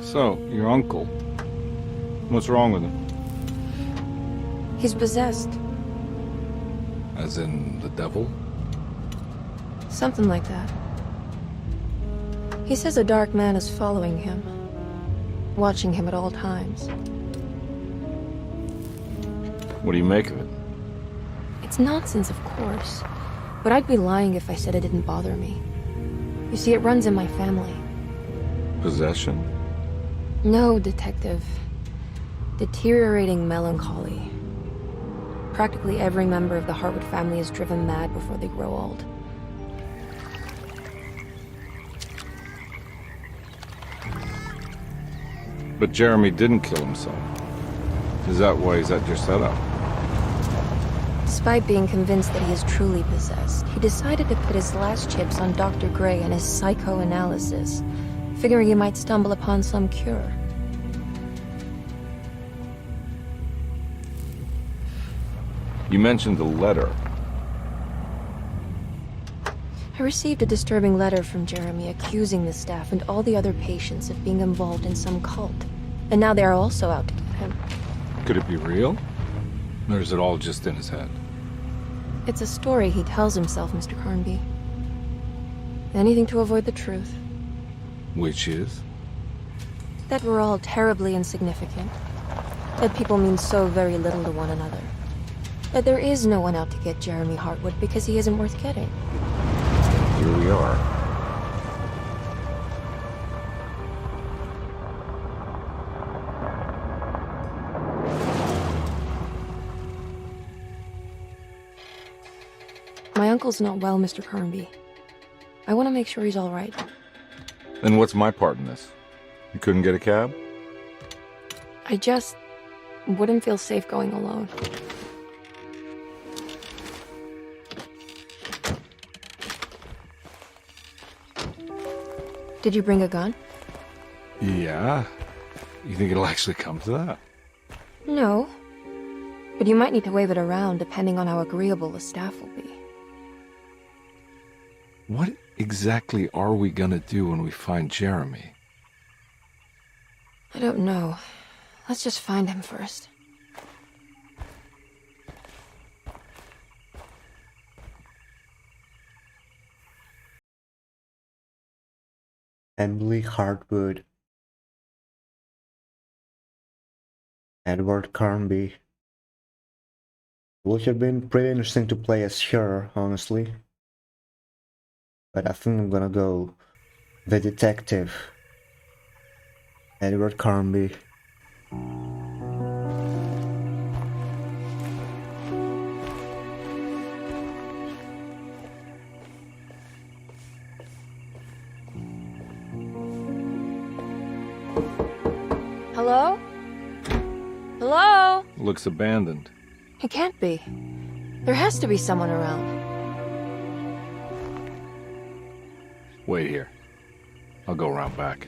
So, your uncle. What's wrong with him? He's possessed. As in the devil? Something like that. He says a dark man is following him, watching him at all times. What do you make of it? It's nonsense, of course, but I'd be lying if I said it didn't bother me. You see, it runs in my family. Possession? No, Detective. Deteriorating melancholy. Practically every member of the Hartwood family is driven mad before they grow old. But Jeremy didn't kill himself. Is that why he's at your setup? Despite being convinced that he is truly possessed, he decided to put his last chips on Dr. Gray and his psychoanalysis, figuring he might stumble upon some cure. You mentioned the letter. I received a disturbing letter from Jeremy accusing the staff and all the other patients of being involved in some cult. And now they are also out to get him. Could it be real? Or is it all just in his head? It's a story he tells himself, Mr. Carnby. Anything to avoid the truth. Which is? That we're all terribly insignificant. That people mean so very little to one another. That there is no one out to get Jeremy Hartwood because he isn't worth getting. Here we are. My uncle's not well, Mr. Carnby. I want to make sure he's all right. Then what's my part in this? You couldn't get a cab? I just wouldn't feel safe going alone. Did you bring a gun? Yeah. You think it'll actually come to that? No. But you might need to wave it around depending on how agreeable the staff will be. What exactly are we gonna do when we find Jeremy? I don't know. Let's just find him first. Emily Hartwood, Edward Carnby. It would have been pretty interesting to play as her, honestly. But I think I'm gonna go the detective, Edward Carnby. Hello? Hello? Looks abandoned. It can't be. There has to be someone around. Wait here. I'll go around back.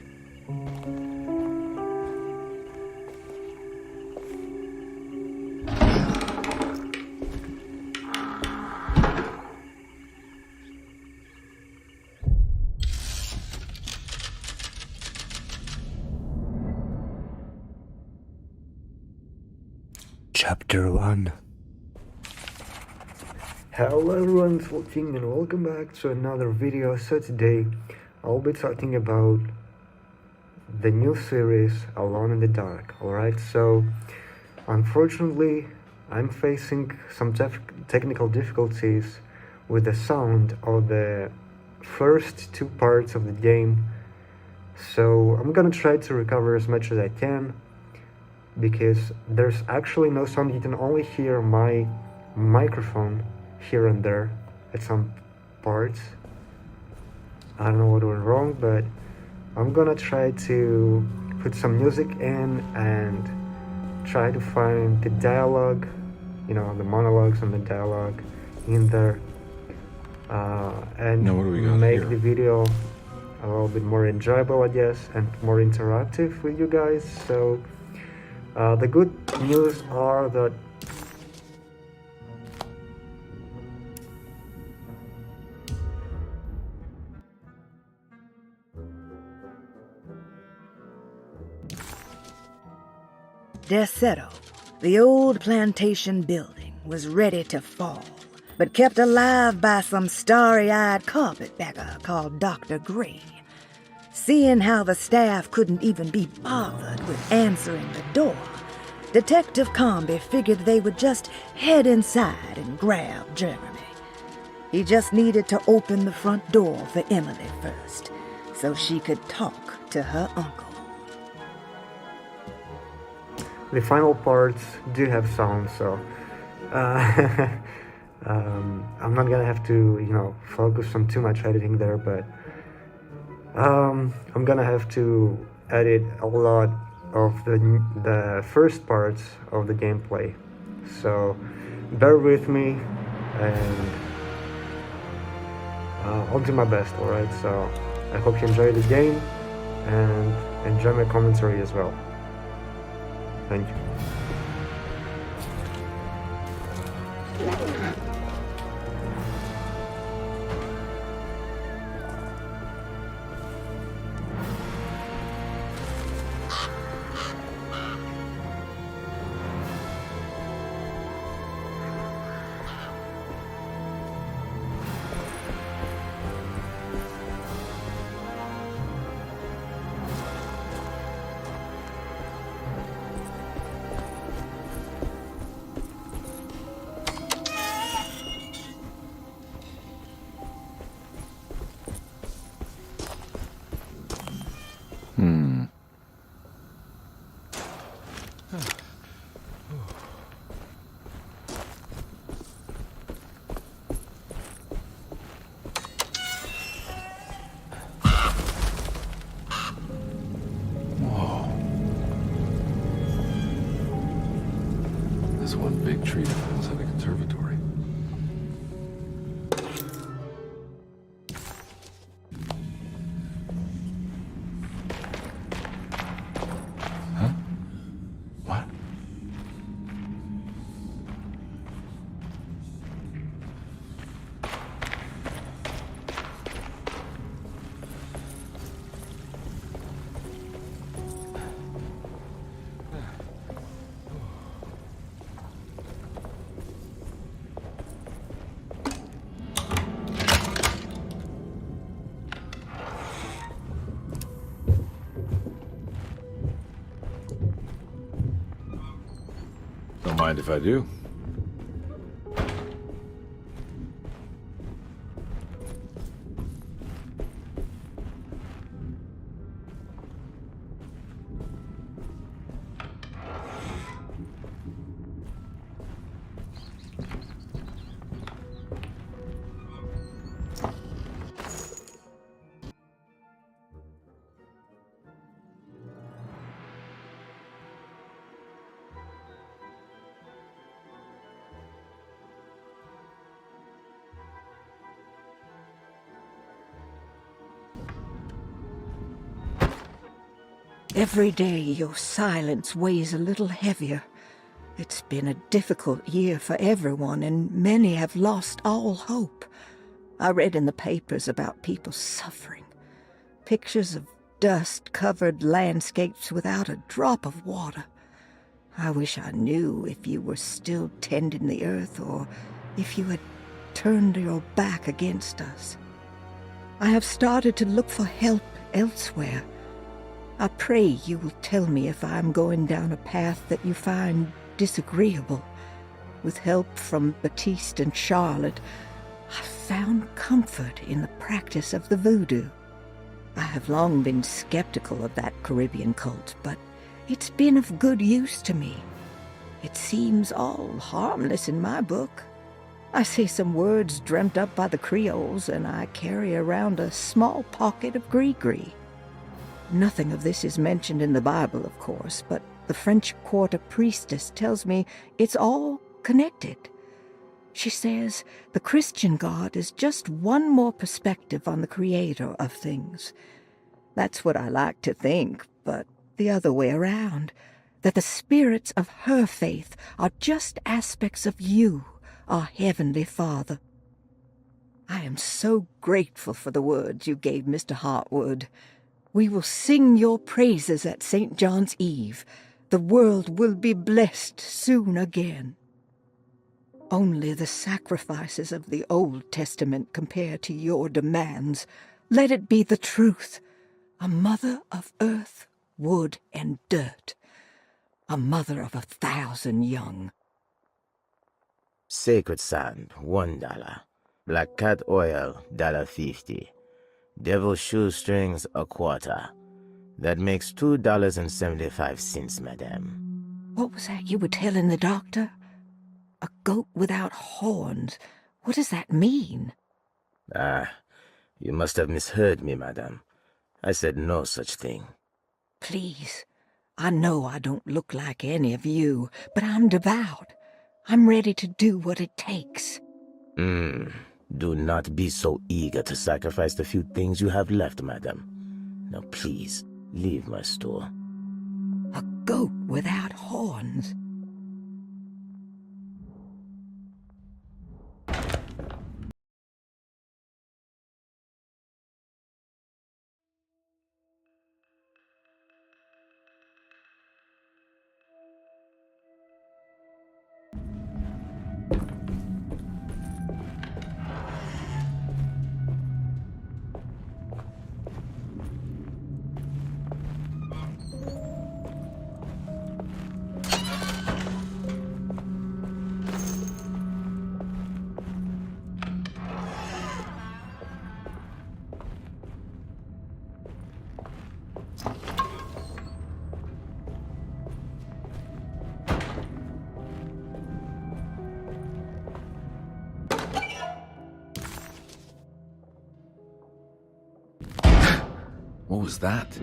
Chapter 1. Hello everyone, it's watching and welcome back to another video. So today I'll be talking about the new series Alone in the Dark. Alright, so unfortunately I'm facing some technical difficulties with the sound of the first two parts of the game, so I'm gonna try to recover as much as I can, because there's actually no sound. You can only hear my microphone here and there at some parts. I don't know what went wrong, but I'm gonna try to put some music in and try to find the dialogue, you know, the monologues and the dialogue in there, and Now what do we got make here? the video a little bit more enjoyable, I guess, and more interactive with you guys. So the good news are that Deseto, the old plantation building, was ready to fall, but kept alive by some starry-eyed carpetbagger called Dr. Gray. Seeing how the staff couldn't even be bothered with answering the door, Detective Comby figured they would just head inside and grab Jeremy. He just needed to open the front door for Emily first, so she could talk to her uncle. The final parts do have sound, so I'm not gonna have to, focus on too much editing there, but I'm gonna have to edit a lot of the first parts of the gameplay. So bear with me, and I'll do my best, alright? So I hope you enjoy the game and enjoy my commentary as well. Thank you. This one big tree that almost had a conservatory. Huh? What? Don't mind if I do. Every day your silence weighs a little heavier. It's been a difficult year for everyone, and many have lost all hope. I read in the papers about people suffering. Pictures of dust-covered landscapes without a drop of water. I wish I knew if you were still tending the earth or if you had turned your back against us. I have started to look for help elsewhere. I pray you will tell me if I am going down a path that you find disagreeable. With help from Baptiste and Charlotte, I found comfort in the practice of the voodoo. I have long been skeptical of that Caribbean cult, but it's been of good use to me. It seems all harmless in my book. I say some words dreamt up by the Creoles, and I carry around a small pocket of gree-gree. Nothing of this is mentioned in the Bible, of course, but the French Quarter priestess tells me it's all connected. She says the Christian God is just one more perspective on the creator of things. That's what I like to think, but the other way around, that the spirits of her faith are just aspects of you, our Heavenly Father. I am so grateful for the words you gave Mr. Hartwood. We will sing your praises at St. John's Eve, The world will be blessed soon again. Only the sacrifices of the Old Testament compare to your demands. Let it be the truth. A mother of earth, wood, and dirt. A mother of 1,000 young. Sacred sand, $1. Black cat oil, $1.50. Devil shoestrings, a quarter. That makes $2.75, madame. What was that you were telling the doctor? A goat without horns. What does that mean? Ah, you must have misheard me, madame. I said no such thing. Please, I know I don't look like any of you, but I'm devout. I'm ready to do what it takes. Do not be so eager to sacrifice the few things you have left, madame. Now please, leave my store. A goat without horns. What was that?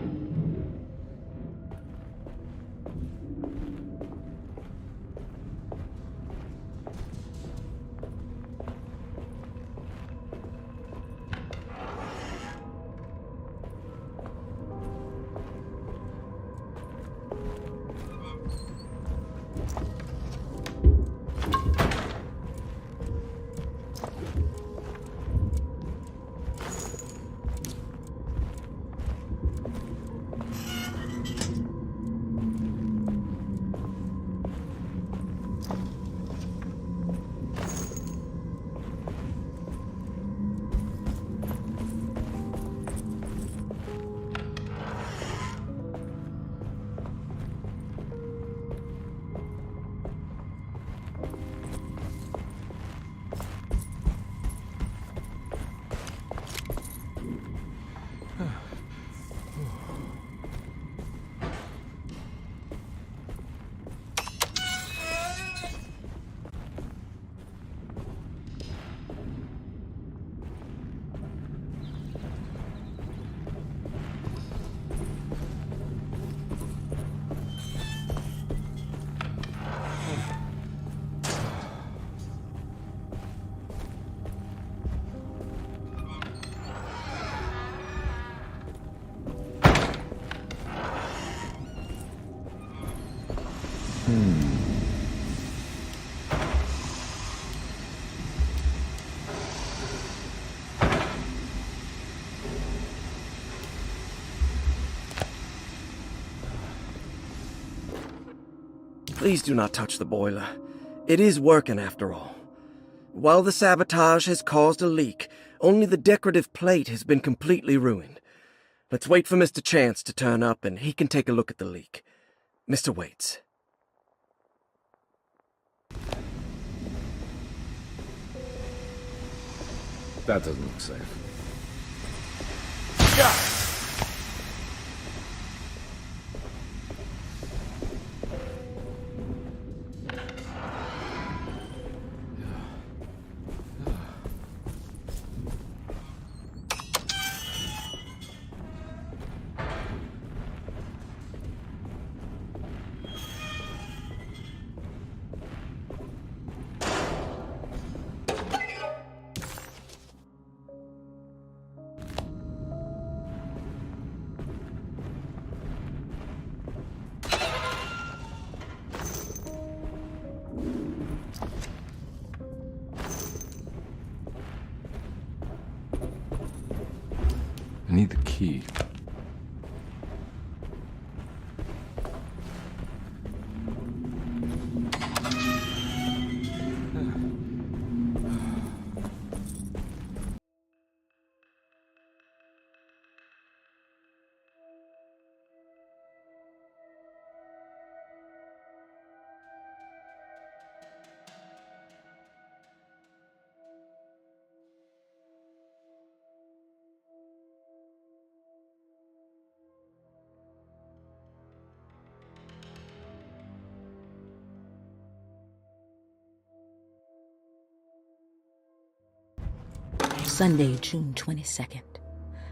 Please do not touch the boiler. It is working after all. While the sabotage has caused a leak, only the decorative plate has been completely ruined. Let's wait for Mr. Chance to turn up and he can take a look at the leak. Mr. Waits. That doesn't look safe. I need the key. Sunday, June 22nd.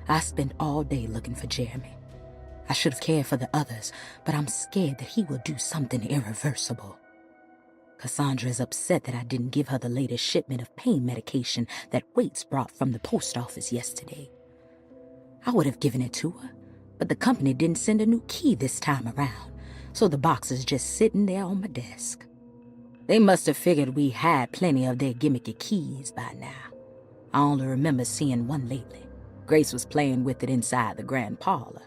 I spent all day looking for Jeremy. I should have cared for the others, but I'm scared that he will do something irreversible. Cassandra is upset that I didn't give her the latest shipment of pain medication that Waits brought from the post office yesterday. I would have given it to her, but the company didn't send a new key this time around, so the box is just sitting there on my desk. They must have figured we had plenty of their gimmicky keys by now. I only remember seeing one lately. Grace was playing with it inside the grand parlor.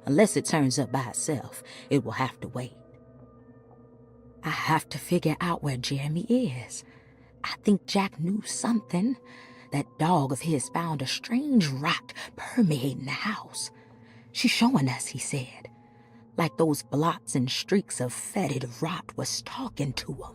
Unless it turns up by itself, it will have to wait. I have to figure out where Jeremy is. I think Jack knew something. That dog of his found a strange rot permeating the house. She's showing us, he said. Like those blots and streaks of fetid rot was talking to him.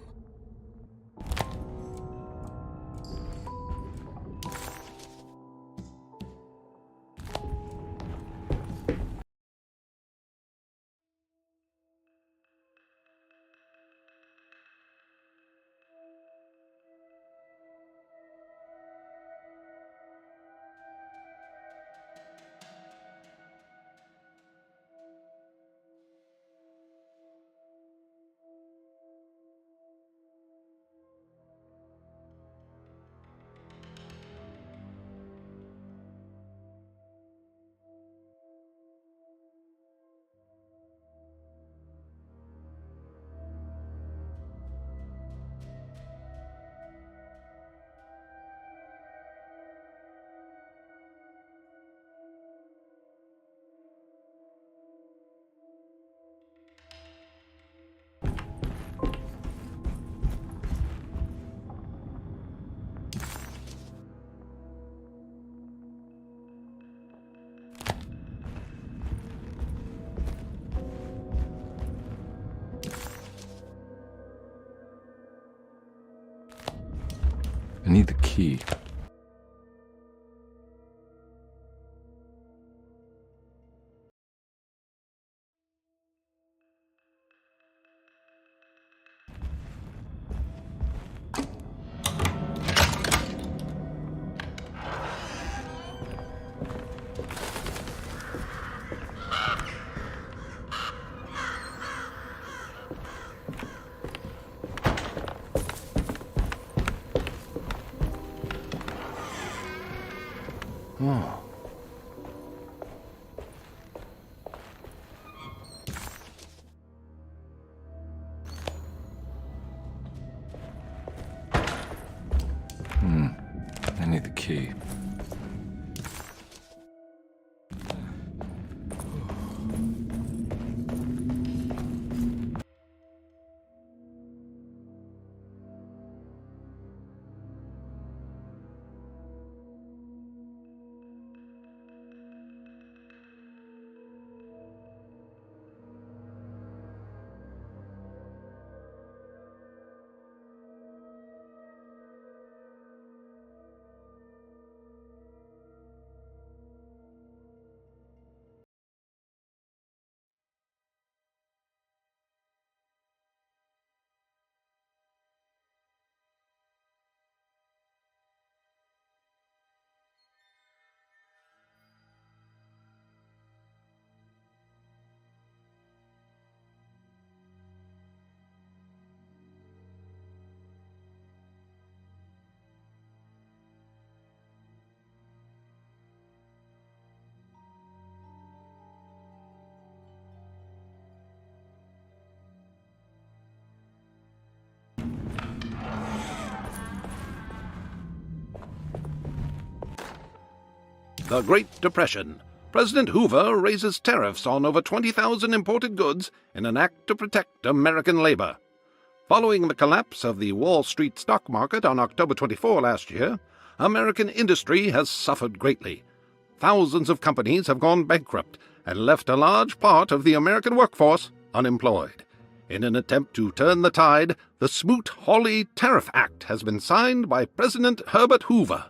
I need the key. Oh. I need the key. The Great Depression. President Hoover raises tariffs on over 20,000 imported goods in an act to protect American labor. Following the collapse of the Wall Street stock market on October 24 last year, American industry has suffered greatly. Thousands of companies have gone bankrupt and left a large part of the American workforce unemployed. In an attempt to turn the tide, the Smoot-Hawley Tariff Act has been signed by President Herbert Hoover.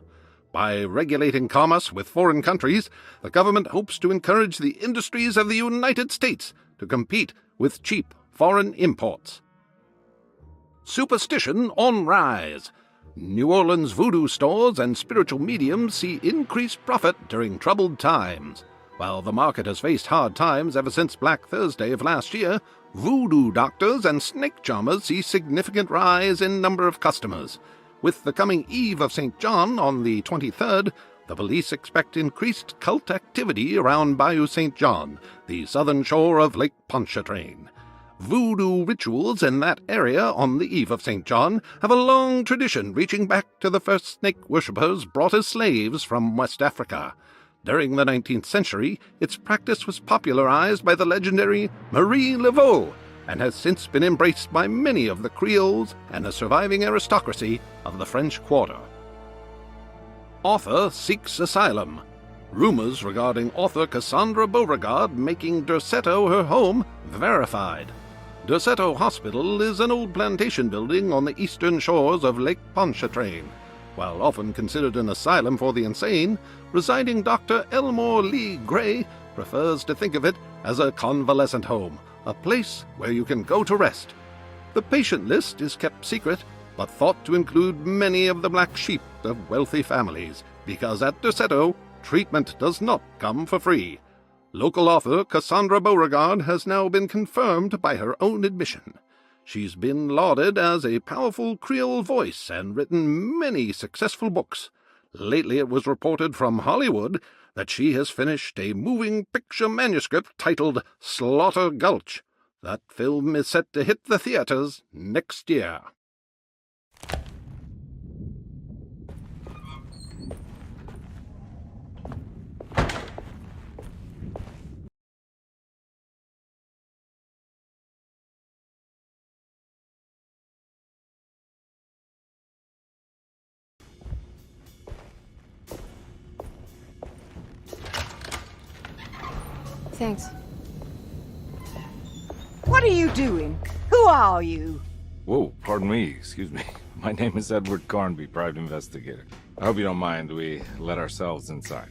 By regulating commerce with foreign countries, the government hopes to encourage the industries of the United States to compete with cheap foreign imports. Superstition on rise. New Orleans voodoo stores and spiritual mediums see increased profit during troubled times. While the market has faced hard times ever since Black Thursday of last year, voodoo doctors and snake charmers see significant rise in number of customers. With the coming Eve of St. John on the 23rd, the police expect increased cult activity around Bayou St. John, the southern shore of Lake Pontchartrain. Voodoo rituals in that area on the Eve of St. John have a long tradition reaching back to the first snake worshippers brought as slaves from West Africa. During the 19th century, its practice was popularized by the legendary Marie Laveau and has since been embraced by many of the Creoles and the surviving aristocracy of the French Quarter. Author seeks asylum. Rumors regarding author Cassandra Beauregard making Derceto her home verified. Derceto Hospital is an old plantation building on the eastern shores of Lake Pontchartrain. While often considered an asylum for the insane, residing Dr. Elmore Lee Gray prefers to think of it as a convalescent home, a place where you can go to rest. The patient list is kept secret, but thought to include many of the black sheep of wealthy families, because at Derceto, treatment does not come for free. Local author Cassandra Beauregard has now been confirmed by her own admission. She's been lauded as a powerful Creole voice and written many successful books. Lately it was reported from Hollywood that she has finished a moving picture manuscript titled Slaughter Gulch. That film is set to hit the theaters next year. Thanks. What are you doing? Who are you? Whoa, pardon me, excuse me. My name is Edward Carnby, private investigator. I hope you don't mind we let ourselves inside.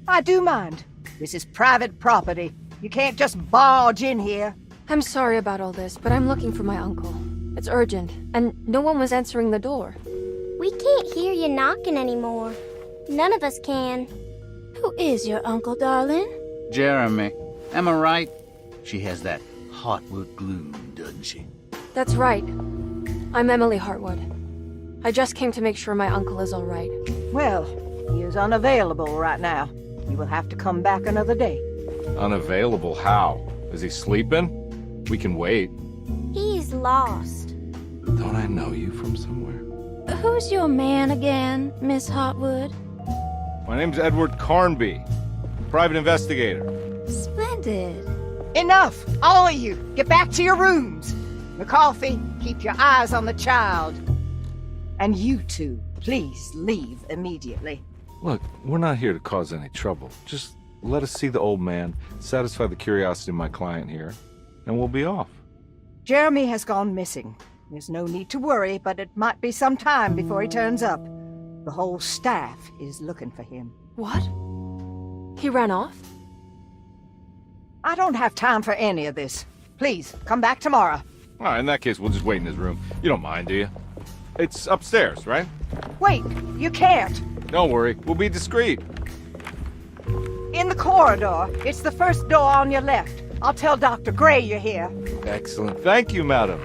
I do mind. This is private property. You can't just barge in here. I'm sorry about all this, but I'm looking for my uncle. It's urgent, and no one was answering the door. We can't hear you knocking anymore. None of us can. Who is your uncle, darling? Jeremy. Am I right? She has that Hartwood gloom, doesn't she? That's right. I'm Emily Hartwood. I just came to make sure my uncle is all right. Well, he is unavailable right now. You will have to come back another day. Unavailable how? Is he sleeping? We can wait. He's lost. Don't I know you from somewhere? Who's your man again, Miss Hartwood? My name's Edward Carnby, private investigator. Splendid. Enough! All of you! Get back to your rooms! McCarthy, keep your eyes on the child. And you two, please leave immediately. Look, we're not here to cause any trouble. Just let us see the old man, satisfy the curiosity of my client here, and we'll be off. Jeremy has gone missing. There's no need to worry, but it might be some time before he turns up. The whole staff is looking for him. What? He ran off? I don't have time for any of this. Please, come back tomorrow. All right, in that case, we'll just wait in his room. You don't mind, do you? It's upstairs, right? Wait, you can't. Don't worry, we'll be discreet. In the corridor. It's the first door on your left. I'll tell Dr. Gray you're here. Excellent. Thank you, madam.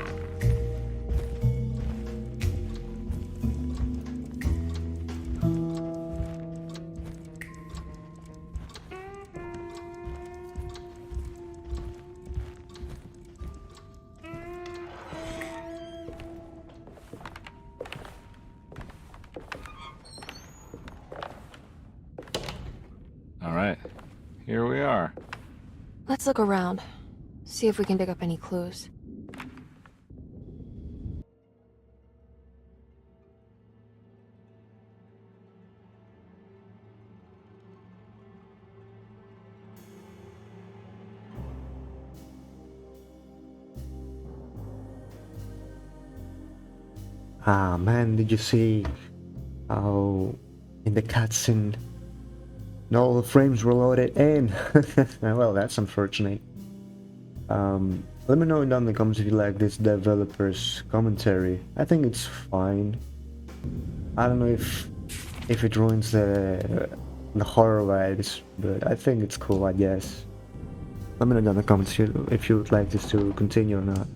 All right, here we are. Let's look around. See if we can dig up any clues. Ah man, did you see how in the cutscene all the frames were loaded in? Well, that's unfortunate. Let me know down in the comments if you like this developer's commentary. I think it's fine. I don't know if it ruins the horror vibes, but I think it's cool, I guess. Let me know down in the comments if you would like this to continue or not.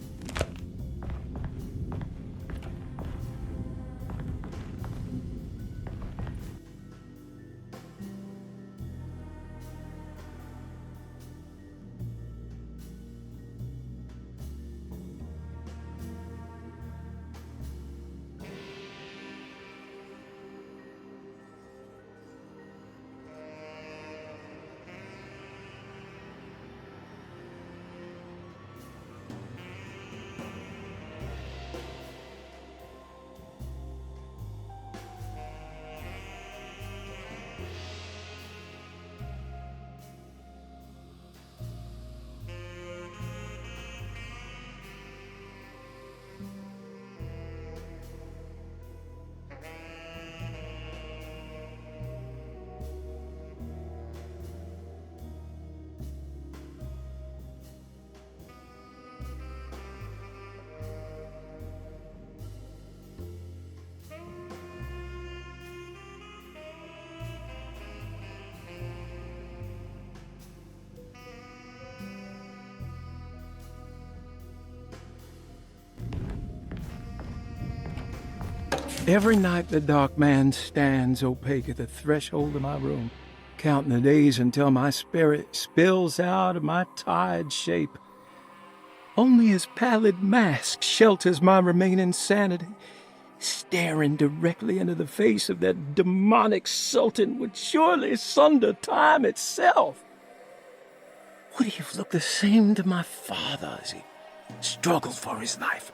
Every night the dark man stands opaque at the threshold of my room, counting the days until my spirit spills out of my tired shape. Only his pallid mask shelters my remaining sanity. Staring directly into the face of that demonic sultan would surely sunder time itself. Would he have looked the same to my father as he struggled for his life?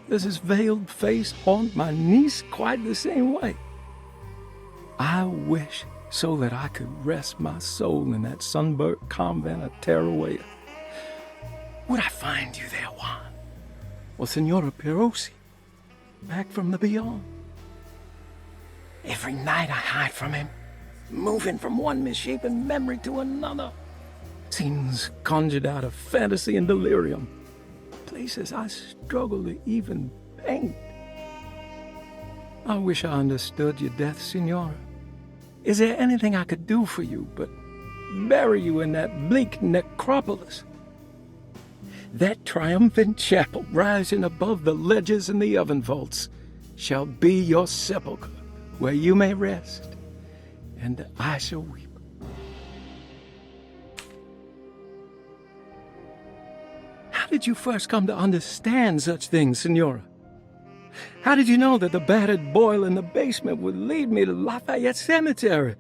Does his veiled face haunt my niece quite the same way? I wish so that I could rest my soul in that sunburnt convent of Tarawea. Would I find you there, Juan? Or Senora Perosi, back from the beyond? Every night I hide from him, moving from one misshapen memory to another. Scenes conjured out of fantasy and delirium. Places I struggle to even paint. I wish I understood your death, Senora. Is there anything I could do for you but bury you in that bleak necropolis? That triumphant chapel rising above the ledges and the oven vaults shall be your sepulchre, where you may rest, and I shall weep. How did you first come to understand such things, Senora? How did you know that the battered boiler in the basement would lead me to Lafayette Cemetery?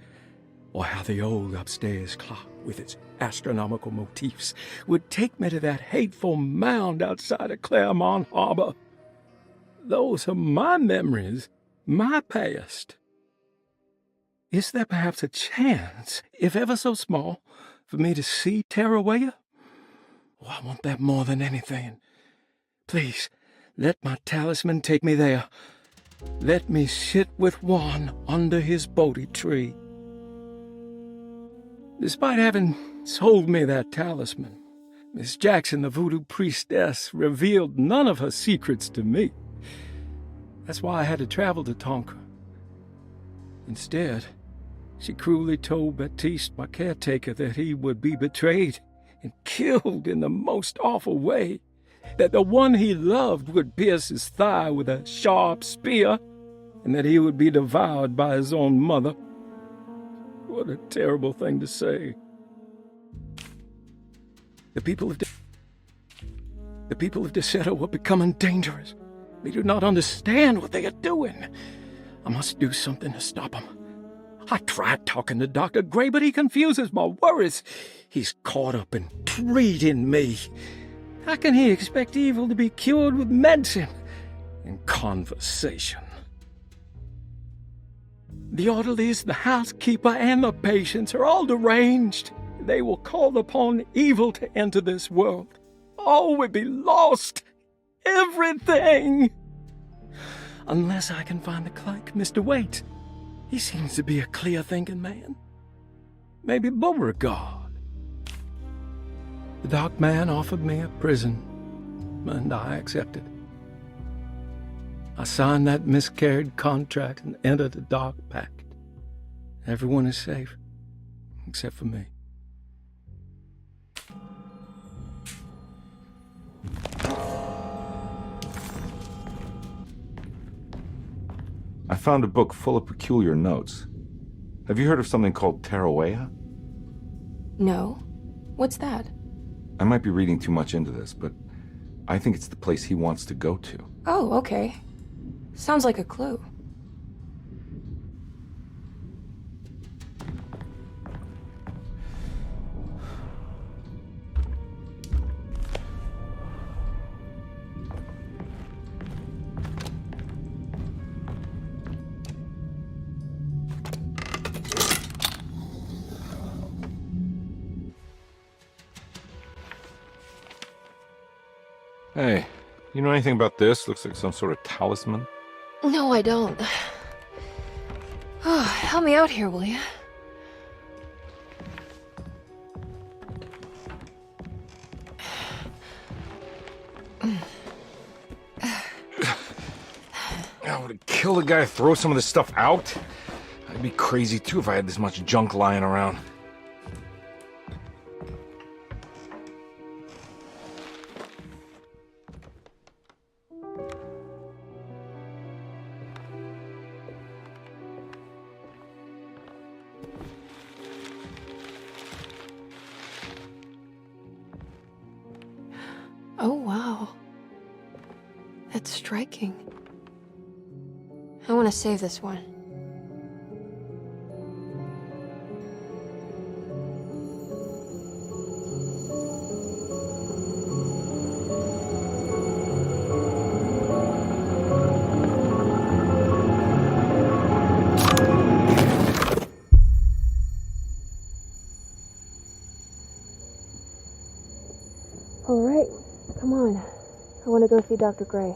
Or how the old upstairs clock, with its astronomical motifs, would take me to that hateful mound outside of Claremont Harbor? Those are my memories, my past. Is there perhaps a chance, if ever so small, for me to see Tarawea? Oh, I want that more than anything. Please, let my talisman take me there. Let me sit with Juan under his Bodhi tree. Despite having sold me that talisman, Miss Jackson, the voodoo priestess, revealed none of her secrets to me. That's why I had to travel to Tonka. Instead, she cruelly told Baptiste, my caretaker, that he would be betrayed and killed in the most awful way, that the one he loved would pierce his thigh with a sharp spear, and that he would be devoured by his own mother. What a terrible thing to say. The people of Deseto are becoming dangerous. They do not understand what they are doing. I must do something to stop them. I tried talking to Dr. Gray, but he confuses my worries. He's caught up in treating me. How can he expect evil to be cured with medicine and conversation? The orderlies, the housekeeper, and the patients are all deranged. They will call upon evil to enter this world. All will be lost. Everything. Unless I can find the clerk, Mr. Waite. He seems to be a clear-thinking man. Maybe Beauregard. The dark man offered me a prison, and I accepted. I signed that miscarried contract and entered the Dark Pact. Everyone is safe, except for me. I found a book full of peculiar notes. Have you heard of something called Tarawea? No. What's that? I might be reading too much into this, but I think it's the place he wants to go to. Oh, okay. Sounds like a clue. Hey, you know anything about this? Looks like some sort of talisman. No, I don't. Oh, help me out here, will you? I would it kill the guy to throw some of this stuff out? I'd be crazy too if I had this much junk lying around. Oh, wow. That's striking. I want to save this one. All right, come on. I want to go see Dr. Gray.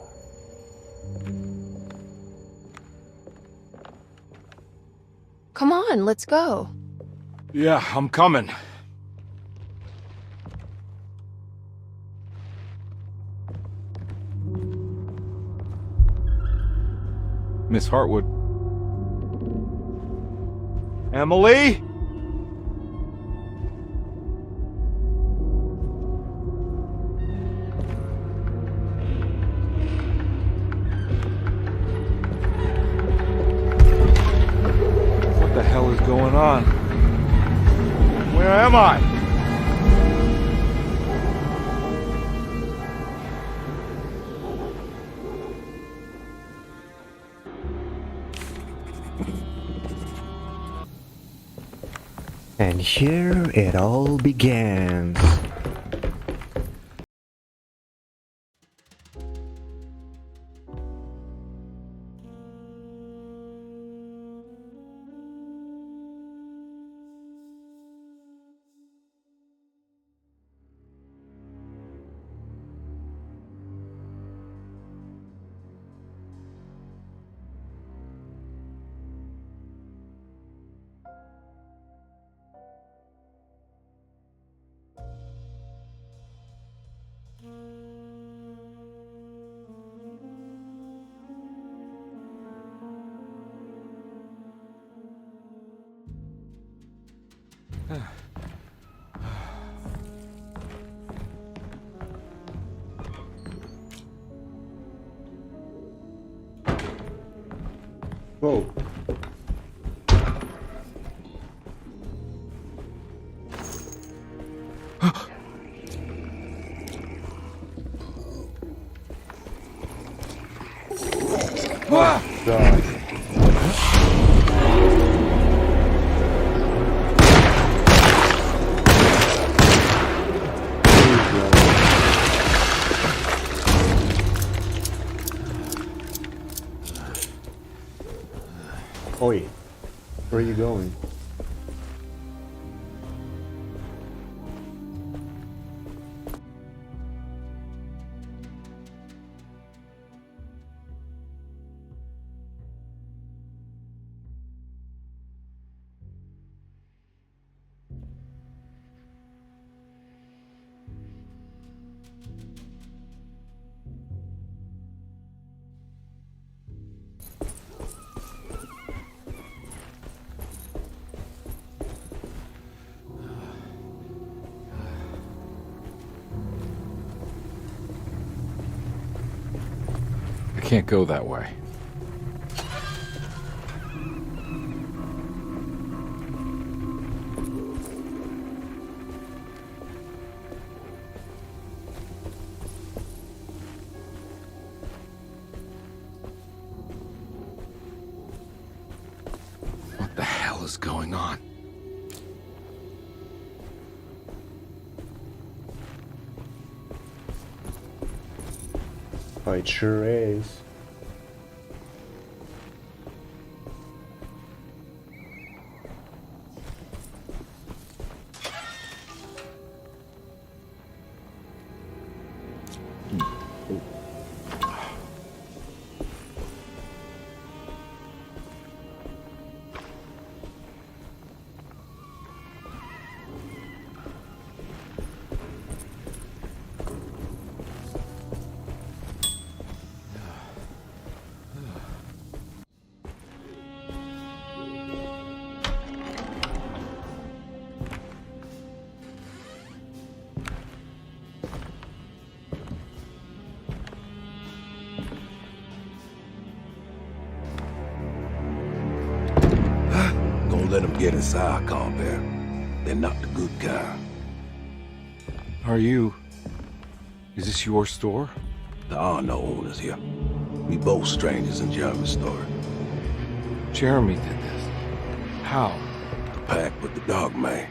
Come on, let's go. Yeah, I'm coming. Miss Hartwood. Emily? What the hell is going on? Where am I? And here it all began. Whoa. Oh, God. Oi, where are you going? can't go that way. What the hell is going on? Oh, it sure is. Don't let them get inside, combat. They're not the good kind. Is this your store? There are no owners here. We both strangers in Jeremy's story. Jeremy did this. How? The pact with the dog man.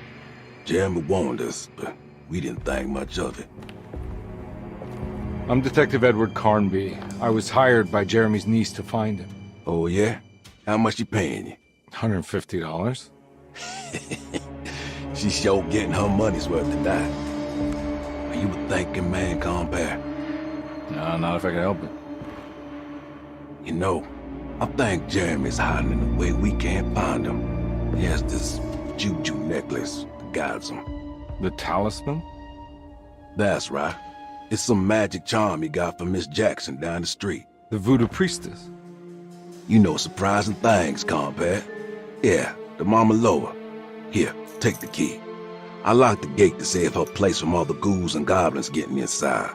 Jeremy warned us, but we didn't think much of it. I'm Detective Edward Carnby. I was hired by Jeremy's niece to find him. Oh, yeah? How much she paying you? $150. She's sure getting her money's worth tonight. Are you a thinking man, compare? No, not if I can help it. You know, I think Jeremy's hiding in a way we can't find him. He has this juju necklace that guides him. The talisman? That's right. It's some magic charm he got from Miss Jackson down the street. The voodoo priestess? You know surprising things, compare. Yeah, the Mama Loa. Here, take the key. I locked the gate to save her place from all the ghouls and goblins getting inside.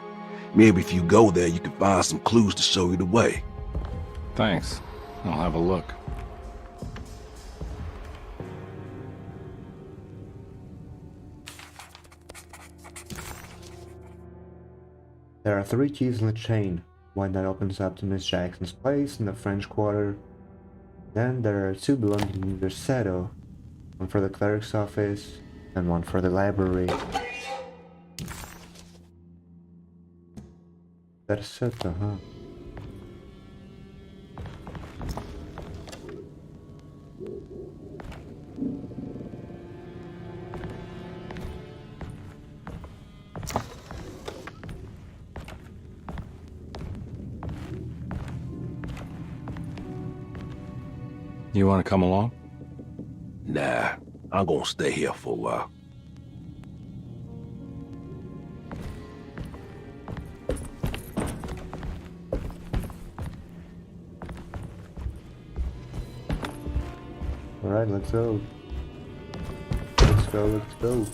Maybe if you go there, you can find some clues to show you the way. Thanks. I'll have a look. There are 3 keys in the chain. One that opens up to Miss Jackson's place in the French Quarter. Then there are 2 belonging to the Seto. One for the cleric's office, and one for the library. Terceto, huh? You want to come along? Nah, I'm gonna stay here for a while. Alright, let's go. Let's go, let's go.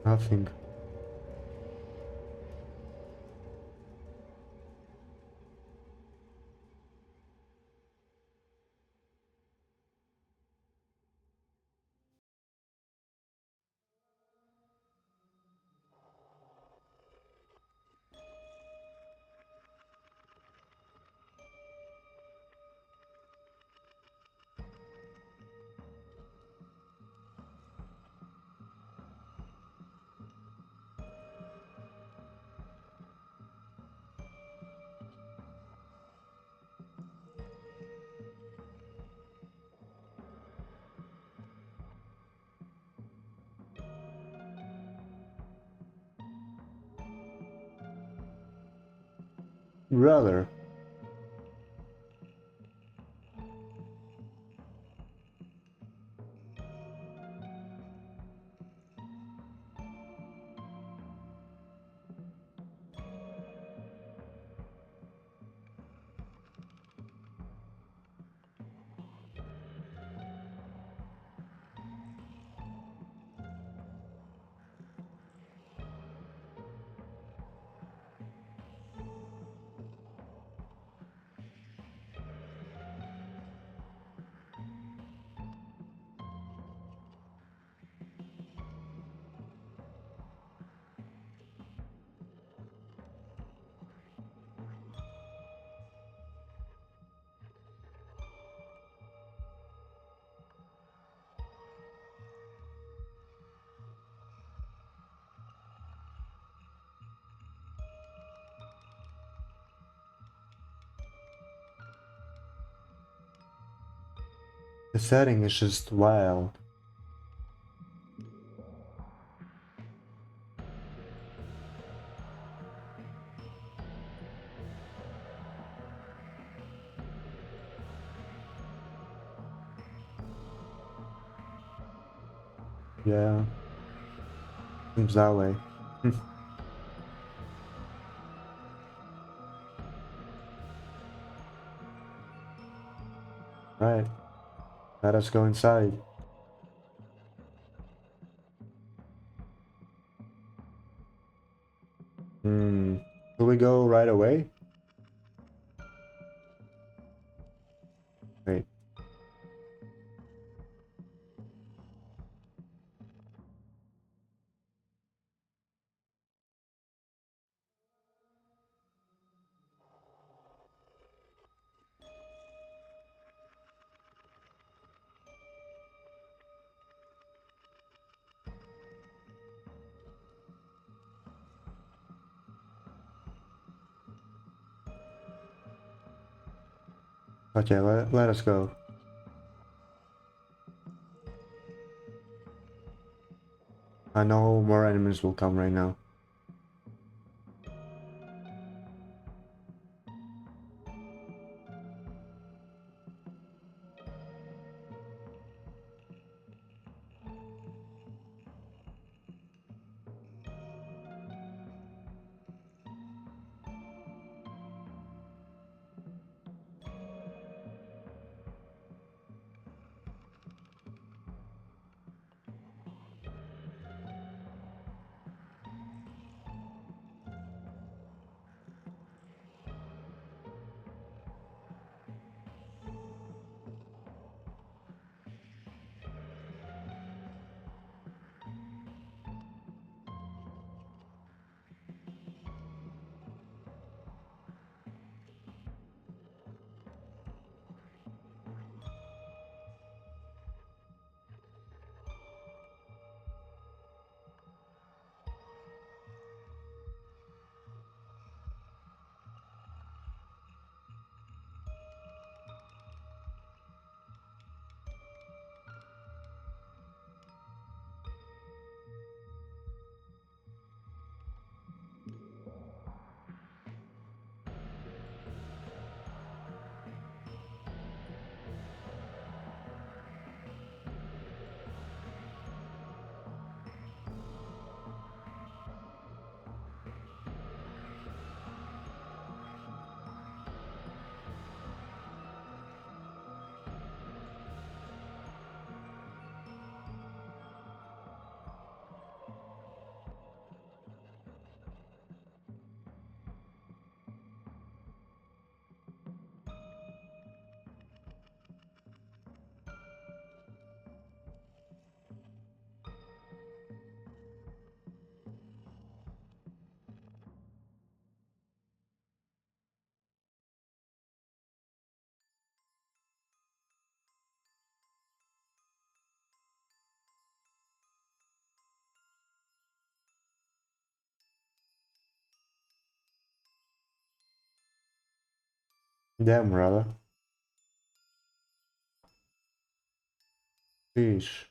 Nothing. Brother. The setting is just wild. Yeah. Seems that way. Right. Let us go inside. Will we go right away? Wait. Okay, let us go. I know more enemies will come right now. Damn, brother. Fish.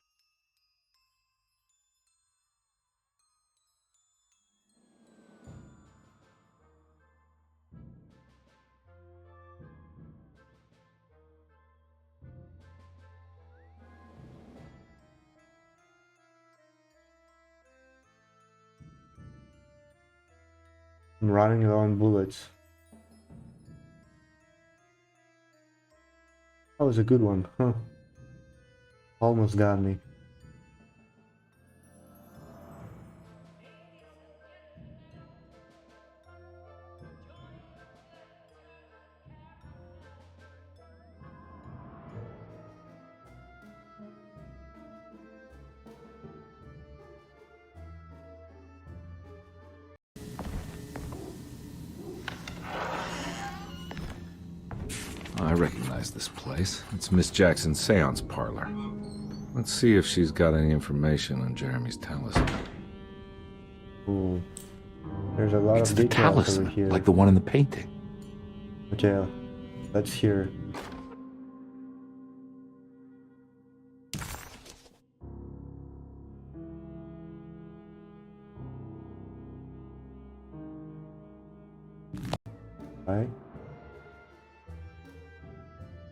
I'm running low on bullets. That was a good one, huh? Almost got me. I recognize this place. It's Miss Jackson's seance parlor. Let's see if she's got any information on Jeremy's talisman. Ooh. There's a lot It's of the details over talisman, here. like the one in the painting. Okay, let's hear.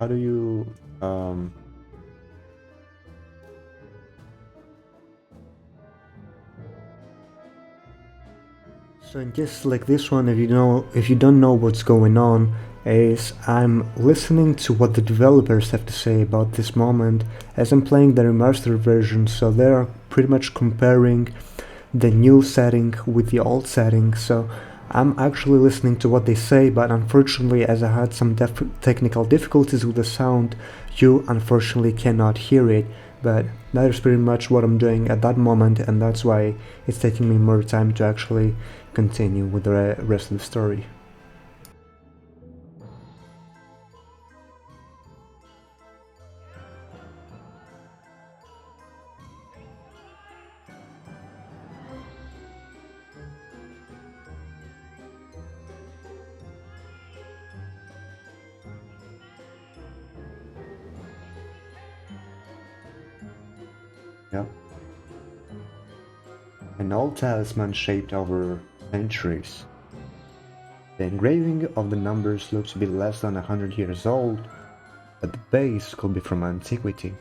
How do you So in cases like this one, if you don't know what's going on, is I'm listening to what the developers have to say about this moment as I'm playing the remastered version, so they're pretty much comparing the new setting with the old setting, so I'm actually listening to what they say, but unfortunately, as I had some technical difficulties with the sound, you unfortunately cannot hear it, but that is pretty much what I'm doing at that moment, and that's why it's taking me more time to actually continue with the rest of the story. Yep. An old talisman shaped over centuries. The engraving of the numbers looks to be less than 100 years old, but the base could be from antiquity.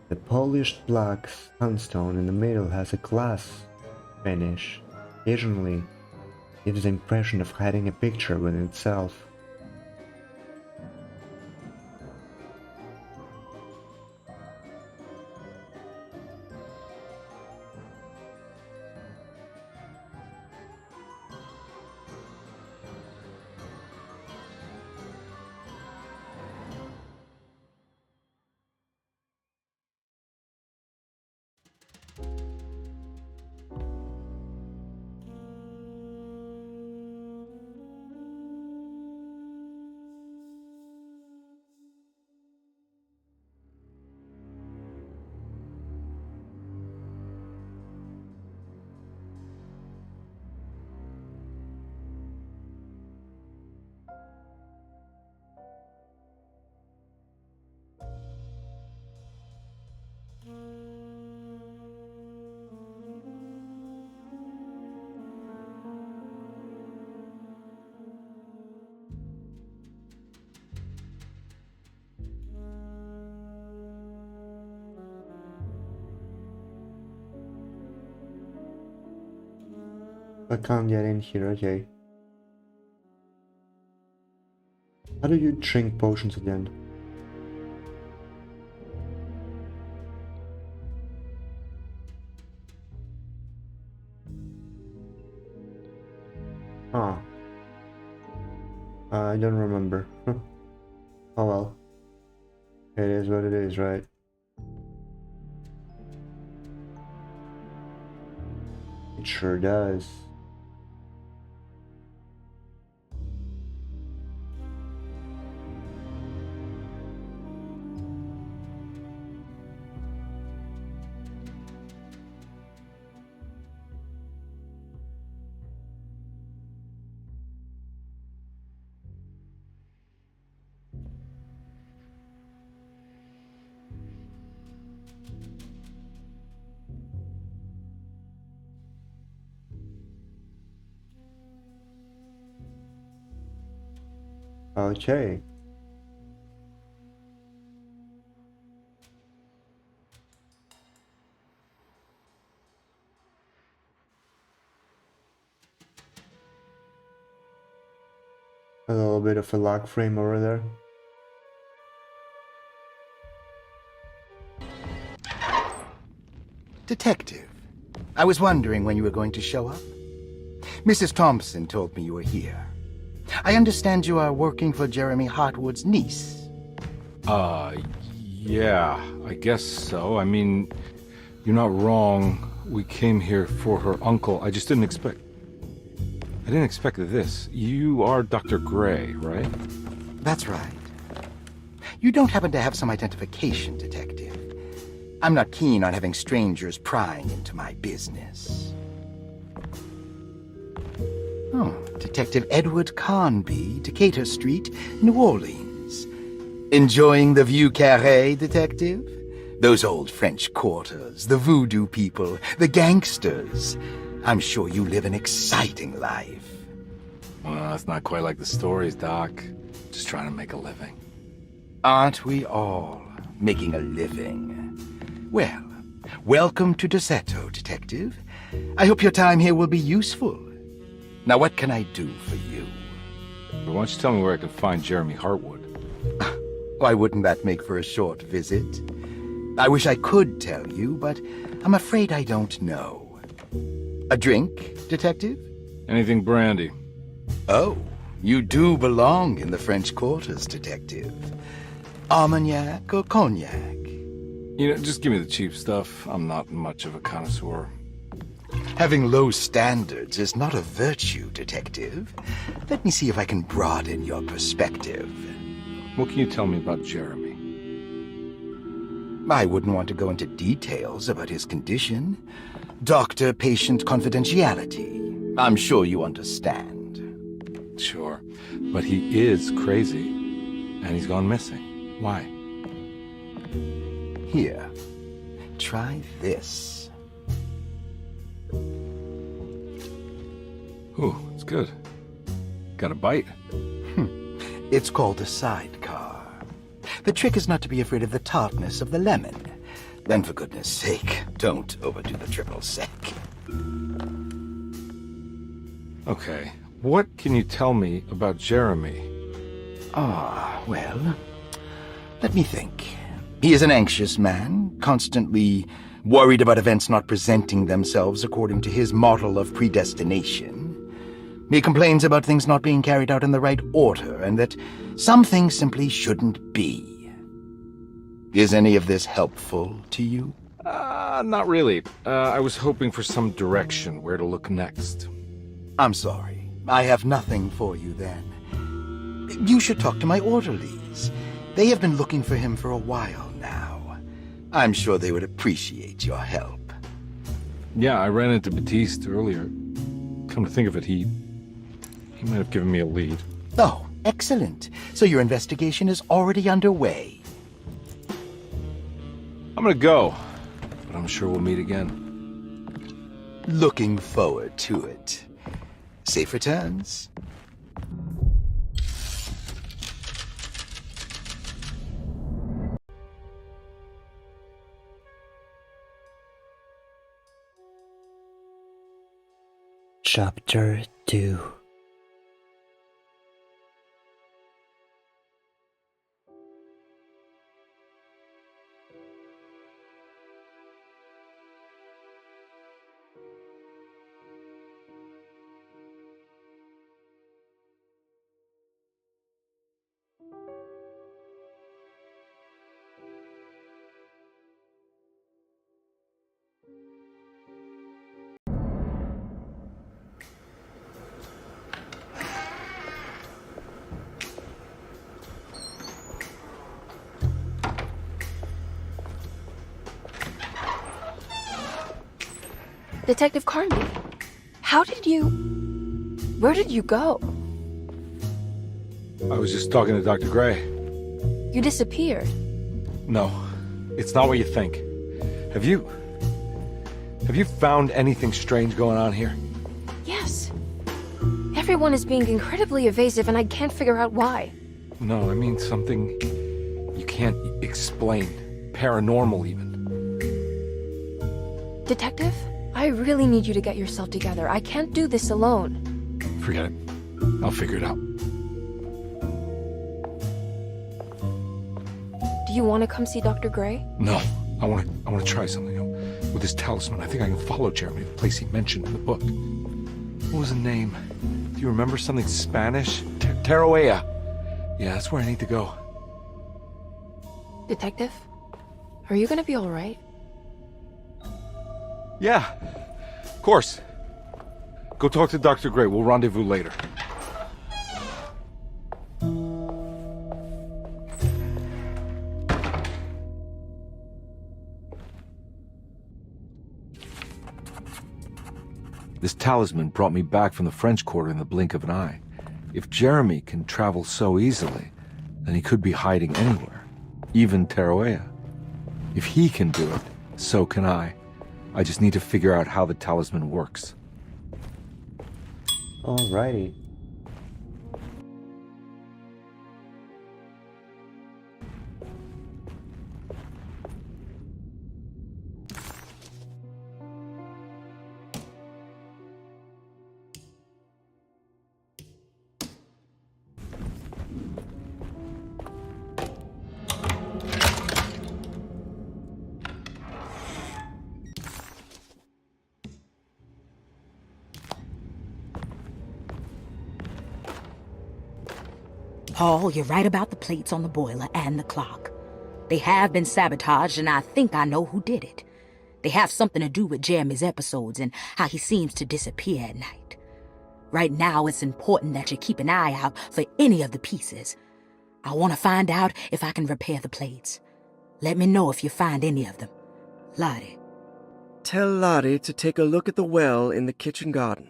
The polished black sunstone in the middle has a glass finish. Occasionally, gives the impression of hiding a picture within itself. I can't get in here, okay. How do you drink potions again? Huh. I don't remember. Oh well. It is what it is, right? It sure does. Okay. A little bit of a lock frame over there. Detective, I was wondering when you were going to show up. Mrs. Thompson told me you were here. I understand you are working for Jeremy Hartwood's niece. Yeah, I guess so. I mean, you're not wrong. We came here for her uncle. I just didn't expect... I didn't expect this. You are Dr. Gray, right? That's right. You don't happen to have some identification, Detective. I'm not keen on having strangers prying into my business. Oh, Detective Edward Carnby, Decatur Street, New Orleans. Enjoying the Vieux Carré, Detective? Those old French quarters, the voodoo people, the gangsters. I'm sure you live an exciting life. Well, that's not quite like the stories, Doc. Just trying to make a living. Aren't we all making a living? Well, welcome to Deseto, Detective. I hope your time here will be useful. Now, what can I do for you? Why don't you tell me where I can find Jeremy Hartwood? Why wouldn't that make for a short visit? I wish I could tell you, but I'm afraid I don't know. A drink, Detective? Anything brandy. Oh, you do belong in the French quarters, Detective. Armagnac or cognac? You know, just give me the cheap stuff. I'm not much of a connoisseur. Having low standards is not a virtue, Detective. Let me see if I can broaden your perspective. What can you tell me about Jeremy? I wouldn't want to go into details about his condition. Doctor-patient confidentiality. I'm sure you understand. Sure, but he is crazy, and he's gone missing. Why? Here, try this. Ooh, it's good. Got a bite? It's called a sidecar. The trick is not to be afraid of the tartness of the lemon. Then, for goodness sake, don't overdo the triple sec. Okay, what can you tell me about Jeremy? Well, let me think. He is an anxious man, constantly worried about events not presenting themselves according to his model of predestination. He complains about things not being carried out in the right order, and that some things simply shouldn't be. Is any of this helpful to you? Not really. I was hoping for some direction where to look next. I'm sorry. I have nothing for you then. You should talk to my orderlies. They have been looking for him for a while now. I'm sure they would appreciate your help. Yeah, I ran into Batiste earlier. Come to think of it, he might have given me a lead. Oh, excellent. So your investigation is already underway. I'm gonna go, but I'm sure we'll meet again. Looking forward to it. Safe returns. Chapter 2. Detective Carnby, where did you go? I was just talking to Dr. Gray. You disappeared. No, it's not what you think. Have you found anything strange going on here? Yes. Everyone is being incredibly evasive and I can't figure out why. No, I mean something you can't explain. Paranormal, even. Detective, I really need you to get yourself together. I can't do this alone. Forget it. I'll figure it out. Do you want to come see Dr. Gray? No, I want to try something. With this talisman, I think I can follow Jeremy to the place he mentioned in the book. What was the name? Do you remember something Spanish? Tarawea. Yeah, that's where I need to go. Detective, are you gonna be all right? Yeah, of course. Go talk to Dr. Gray. We'll rendezvous later. This talisman brought me back from the French Quarter in the blink of an eye. If Jeremy can travel so easily, then he could be hiding anywhere, even Tarawea. If he can do it, so can I. I just need to figure out how the talisman works. Alrighty. Paul, you're right about the plates on the boiler and the clock. They have been sabotaged, and I think I know who did it. They have something to do with Jeremy's episodes and how he seems to disappear at night. Right now, it's important that you keep an eye out for any of the pieces. I want to find out if I can repair the plates. Let me know if you find any of them. Lottie. Tell Lottie to take a look at the well in the kitchen garden.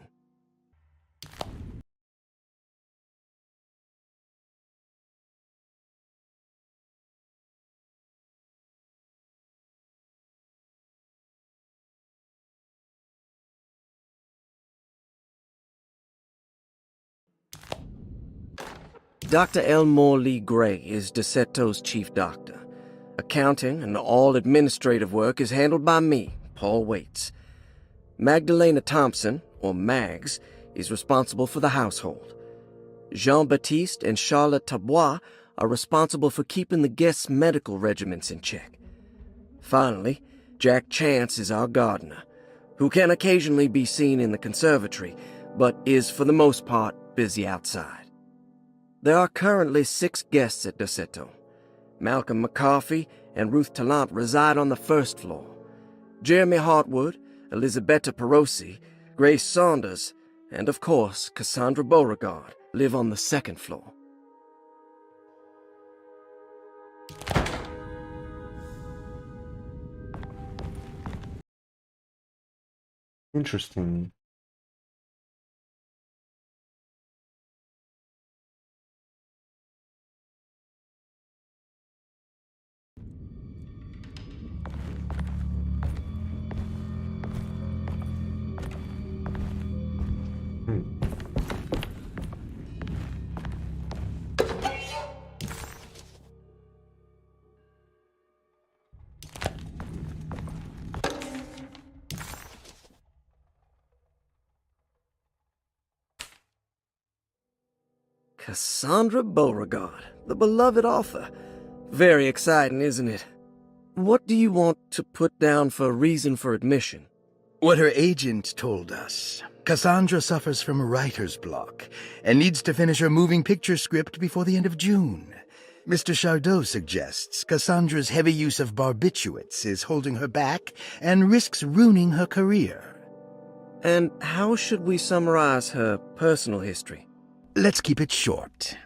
Dr. Elmore Lee Gray is DeSeto's chief doctor. Accounting and all administrative work is handled by me, Paul Waits. Magdalena Thompson, or Mags, is responsible for the household. Jean-Baptiste and Charlotte Tabois are responsible for keeping the guests' medical regimens in check. Finally, Jack Chance is our gardener, who can occasionally be seen in the conservatory, but is for the most part busy outside. There are currently 6 guests at DeSeto. Malcolm McCarthy and Ruth Tallant reside on the first floor. Jeremy Hartwood, Elisabetta Perosi, Grace Saunders, and of course Cassandra Beauregard live on the second floor. Interesting. Cassandra Beauregard, the beloved author. Very exciting, isn't it? What do you want to put down for reason for admission? What her agent told us. Cassandra suffers from writer's block and needs to finish her moving picture script before the end of June. Mr. Chardot suggests Cassandra's heavy use of barbiturates is holding her back and risks ruining her career. And how should we summarize her personal history? Let's keep it short.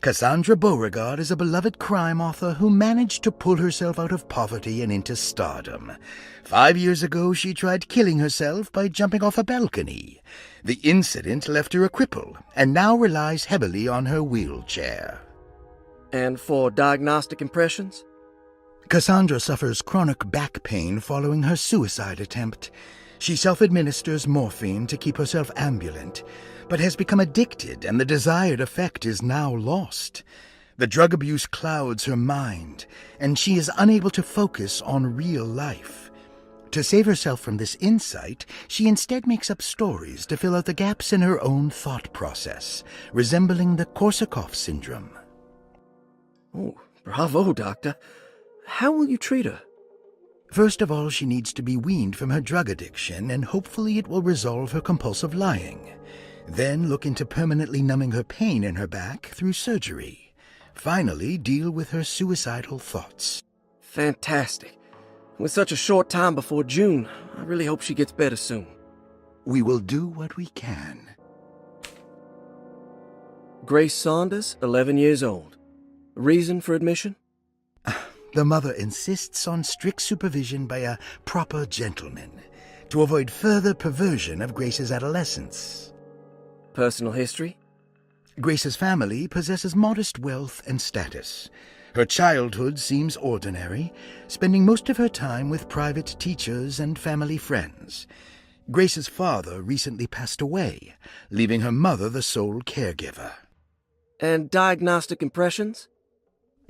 Cassandra Beauregard is a beloved crime author who managed to pull herself out of poverty and into stardom. 5 years ago, she tried killing herself by jumping off a balcony. The incident left her a cripple, and now relies heavily on her wheelchair. And for diagnostic impressions? Cassandra suffers chronic back pain following her suicide attempt. She self-administers morphine to keep herself ambulant, but has become addicted, and the desired effect is now lost. The drug abuse clouds her mind, and she is unable to focus on real life. To save herself from this insight, she instead makes up stories to fill out the gaps in her own thought process, resembling the Korsakoff syndrome. Oh, bravo, Doctor. How will you treat her? First of all, she needs to be weaned from her drug addiction, and hopefully it will resolve her compulsive lying. Then look into permanently numbing her pain in her back through surgery. Finally, deal with her suicidal thoughts. Fantastic. With such a short time before June, I really hope she gets better soon. We will do what we can. Grace Saunders, 11 years old. Reason for admission? The mother insists on strict supervision by a proper gentleman to avoid further perversion of Grace's adolescence. Personal history? Grace's family possesses modest wealth and status. Her childhood seems ordinary, spending most of her time with private teachers and family friends. Grace's father recently passed away, leaving her mother the sole caregiver. And diagnostic impressions?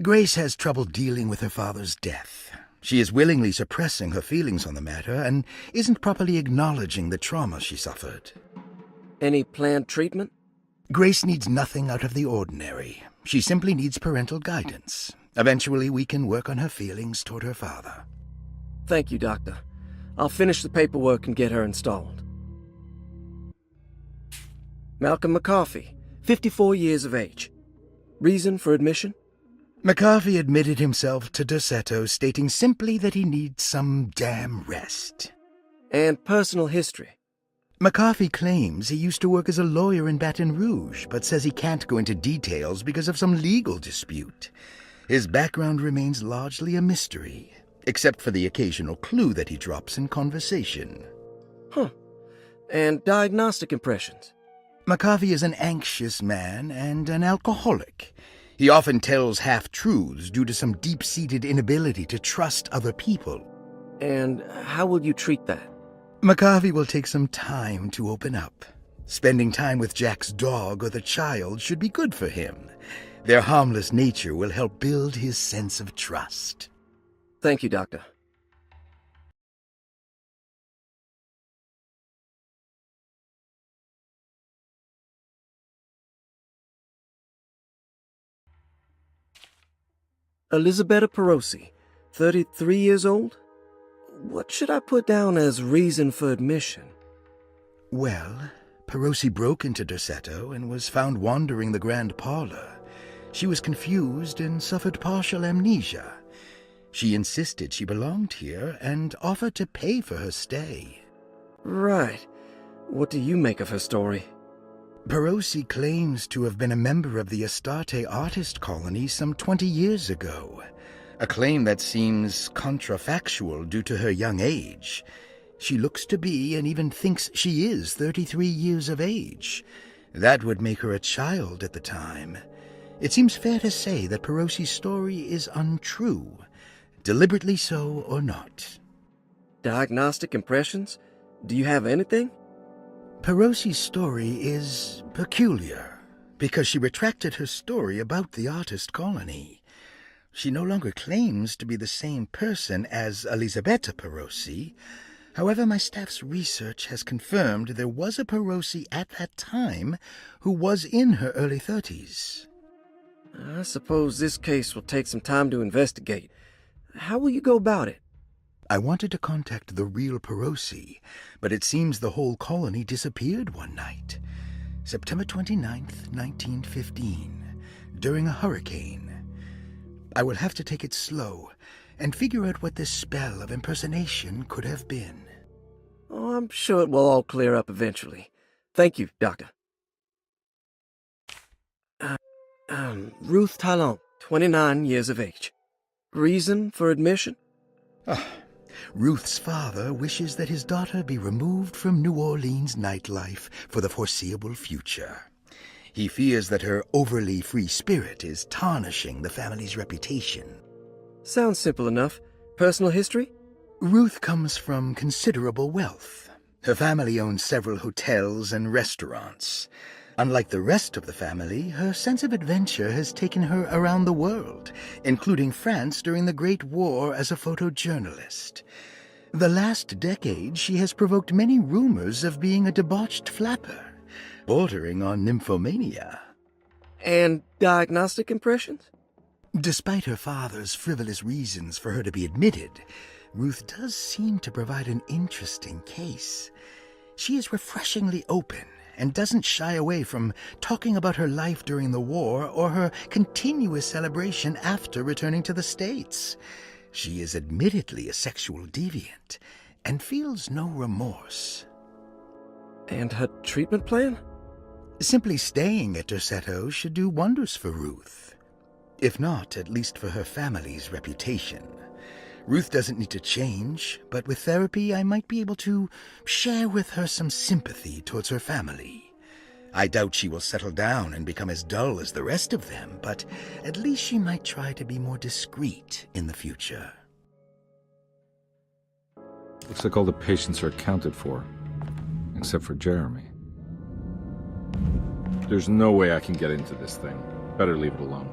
Grace has trouble dealing with her father's death. She is willingly suppressing her feelings on the matter and isn't properly acknowledging the trauma she suffered. Any planned treatment? Grace needs nothing out of the ordinary. She simply needs parental guidance. Eventually, we can work on her feelings toward her father. Thank you, Doctor. I'll finish the paperwork and get her installed. Malcolm McCarthy, 54 years of age. Reason for admission? McCarthy admitted himself to Dorsetto, stating simply that he needs some damn rest. And personal history? McCarthy claims he used to work as a lawyer in Baton Rouge, but says he can't go into details because of some legal dispute. His background remains largely a mystery, except for the occasional clue that he drops in conversation. Huh. And diagnostic impressions? McCarthy is an anxious man and an alcoholic. He often tells half-truths due to some deep-seated inability to trust other people. And how will you treat that? McCarthy will take some time to open up. Spending time with Jack's dog or the child should be good for him. Their harmless nature will help build his sense of trust. Thank you, Doctor. Elisabetta Perosi, 33 years old? What should I put down as reason for admission? Well, Perosi broke into Dorsetto and was found wandering the grand parlor. She was confused and suffered partial amnesia. She insisted she belonged here and offered to pay for her stay. Right. What do you make of her story? Perosi claims to have been a member of the Astarte artist colony some 20 years ago, a claim that seems contrafactual due to her young age. She looks to be and even thinks she is 33 years of age. That would make her a child at the time. It seems fair to say that Perosi's story is untrue, deliberately so or not. Diagnostic impressions? Do you have anything? Perosi's story is peculiar because she retracted her story about the artist colony. She no longer claims to be the same person as Elisabetta Perosi. However, my staff's research has confirmed there was a Perosi at that time who was in her early 30s. I suppose this case will take some time to investigate. How will you go about it? I wanted to contact the real Perosi, but it seems the whole colony disappeared one night, September 29th, 1915, during a hurricane. I will have to take it slow and figure out what this spell of impersonation could have been. Oh, I'm sure it will all clear up eventually. Thank you, Doctor. Ruth Talon, 29 years of age. Reason for admission? Ruth's father wishes that his daughter be removed from New Orleans nightlife for the foreseeable future. He fears that her overly free spirit is tarnishing the family's reputation. Sounds simple enough. Personal history? Ruth comes from considerable wealth. Her family owns several hotels and restaurants. Unlike the rest of the family, her sense of adventure has taken her around the world, including France during the Great War as a photojournalist. The last decade, she has provoked many rumors of being a debauched flapper, bordering on nymphomania. And diagnostic impressions? Despite her father's frivolous reasons for her to be admitted, Ruth does seem to provide an interesting case. She is refreshingly open and doesn't shy away from talking about her life during the war or her continuous celebration after returning to the States. She is admittedly a sexual deviant and feels no remorse. And her treatment plan? Simply staying at Dorsetto should do wonders for Ruth. If not, at least for her family's reputation. Ruth doesn't need to change, but with therapy I might be able to share with her some sympathy towards her family. I doubt she will settle down and become as dull as the rest of them, but at least she might try to be more discreet in the future. Looks like all the patients are accounted for, except for Jeremy. There's no way I can get into this thing. Better leave it alone.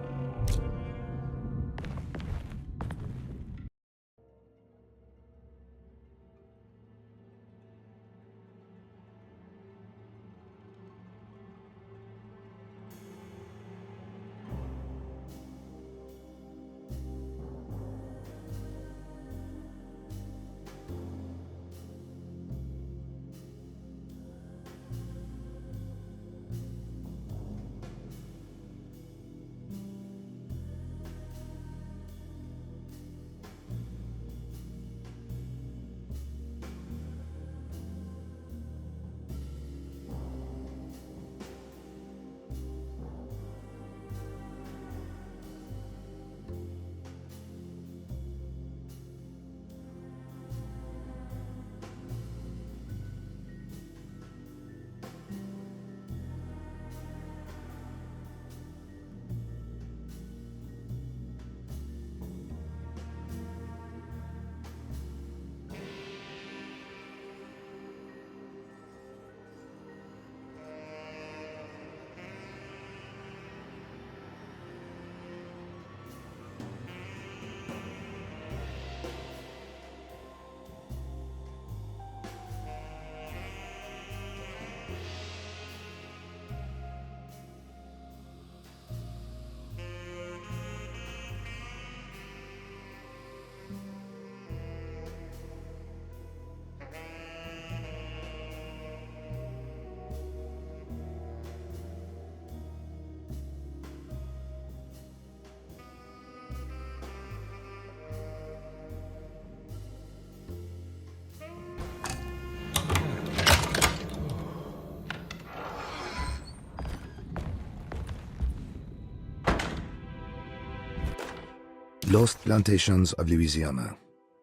Lost Plantations of Louisiana,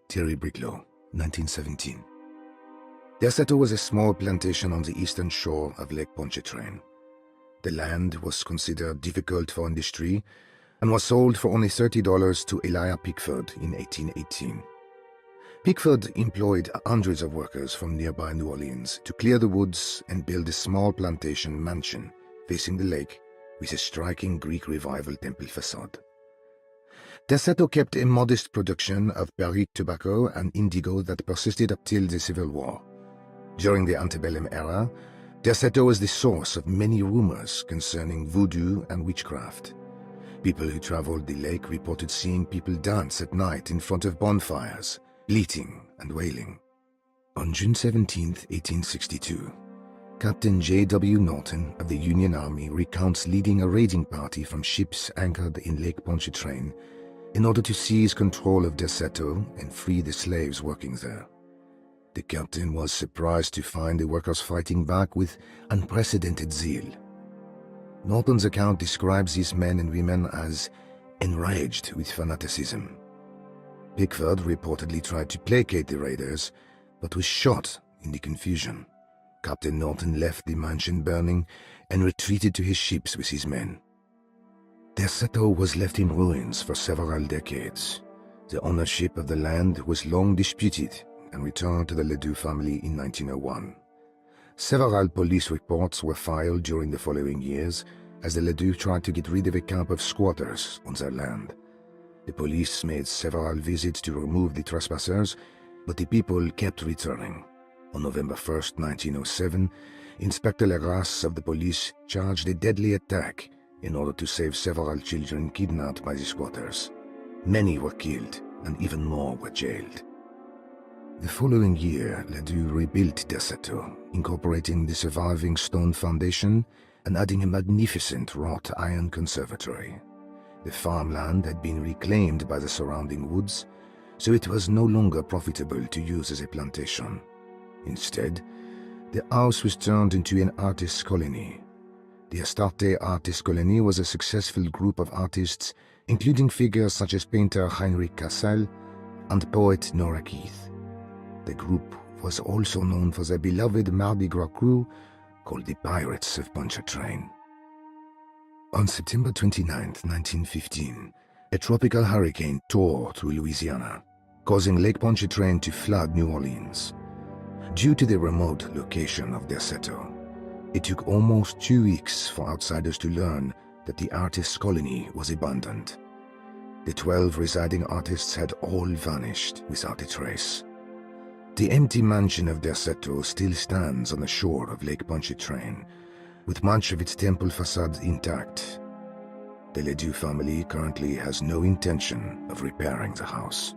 Thierry Briclot, 1917. Derceto was a small plantation on the eastern shore of Lake Pontchartrain. The land was considered difficult for industry and was sold for only $30 to Elijah Pickford in 1818. Pickford employed hundreds of workers from nearby New Orleans to clear the woods and build a small plantation mansion facing the lake with a striking Greek Revival temple facade. Derceto kept a modest production of Perique tobacco and indigo that persisted up till the Civil War. During the antebellum era, Derceto was the source of many rumors concerning voodoo and witchcraft. People who traveled the lake reported seeing people dance at night in front of bonfires, bleating and wailing. On June 17, 1862, Captain J.W. Norton of the Union Army recounts leading a raiding party from ships anchored in Lake Pontchartrain in order to seize control of Derceto and free the slaves working there. The captain was surprised to find the workers fighting back with unprecedented zeal. Norton's account describes these men and women as enraged with fanaticism. Pickford reportedly tried to placate the raiders, but was shot in the confusion. Captain Norton left the mansion burning and retreated to his ships with his men. Derceto was left in ruins for several decades. The ownership of the land was long disputed and returned to the Ledoux family in 1901. Several police reports were filed during the following years as the Ledoux tried to get rid of a camp of squatters on their land. The police made several visits to remove the trespassers, but the people kept returning. On November 1, 1907, Inspector Legras of the police charged a deadly attack in order to save several children kidnapped by the squatters. Many were killed, and even more were jailed. The following year, Ledoux rebuilt Derceto, incorporating the surviving stone foundation and adding a magnificent wrought iron conservatory. The farmland had been reclaimed by the surrounding woods, so it was no longer profitable to use as a plantation. Instead, the house was turned into an artist's colony. The Astarte Artist Colony was a successful group of artists, including figures such as painter Heinrich Cassel and poet Nora Keith. The group was also known for their beloved Mardi Gras crew called the Pirates of Pontchartrain. On September 29, 1915, a tropical hurricane tore through Louisiana, causing Lake Pontchartrain to flood New Orleans. Due to the remote location of Derceto, it took almost 2 weeks for outsiders to learn that the artist's colony was abandoned. The 12 residing artists had all vanished without a trace. The empty mansion of Derceto still stands on the shore of Lake Pontchartrain, with much of its temple facade intact. The Ledoux family currently has no intention of repairing the house.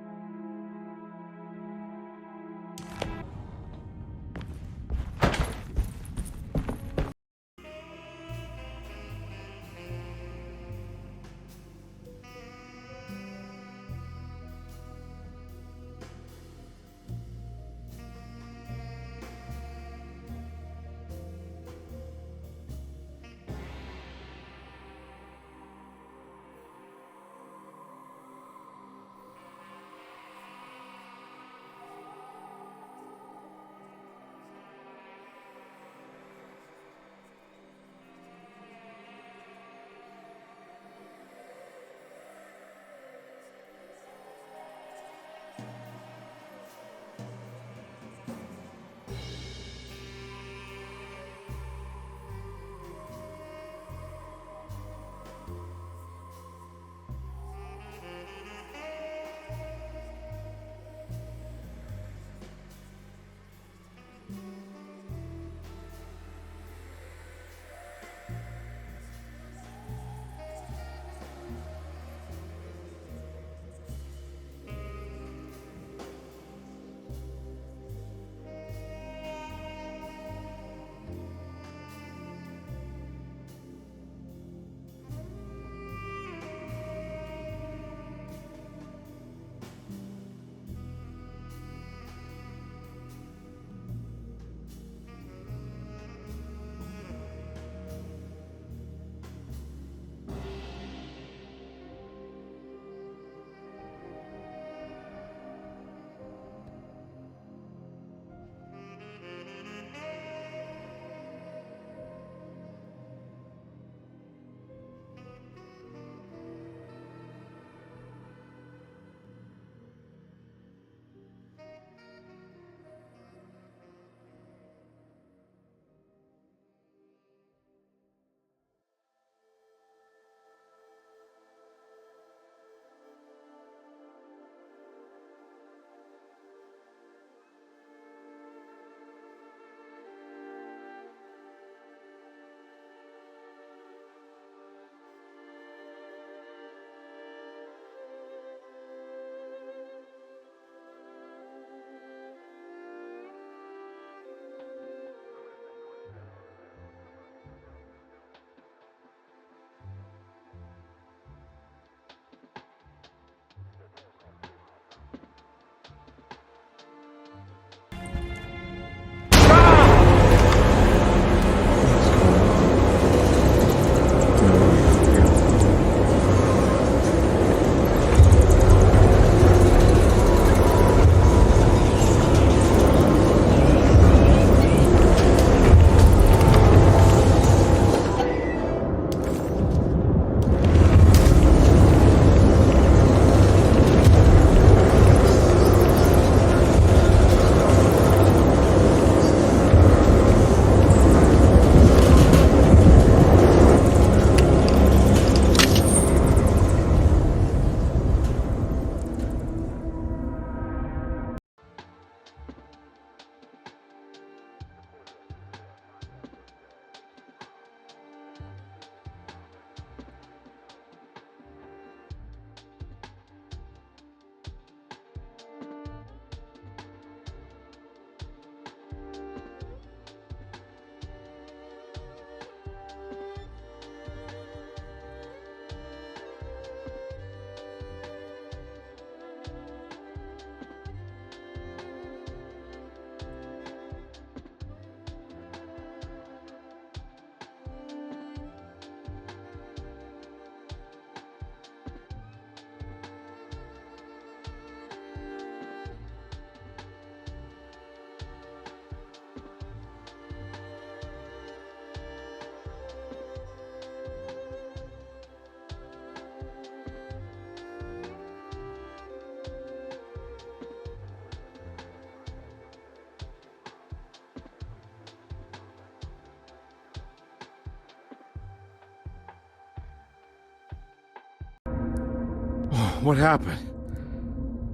What happened?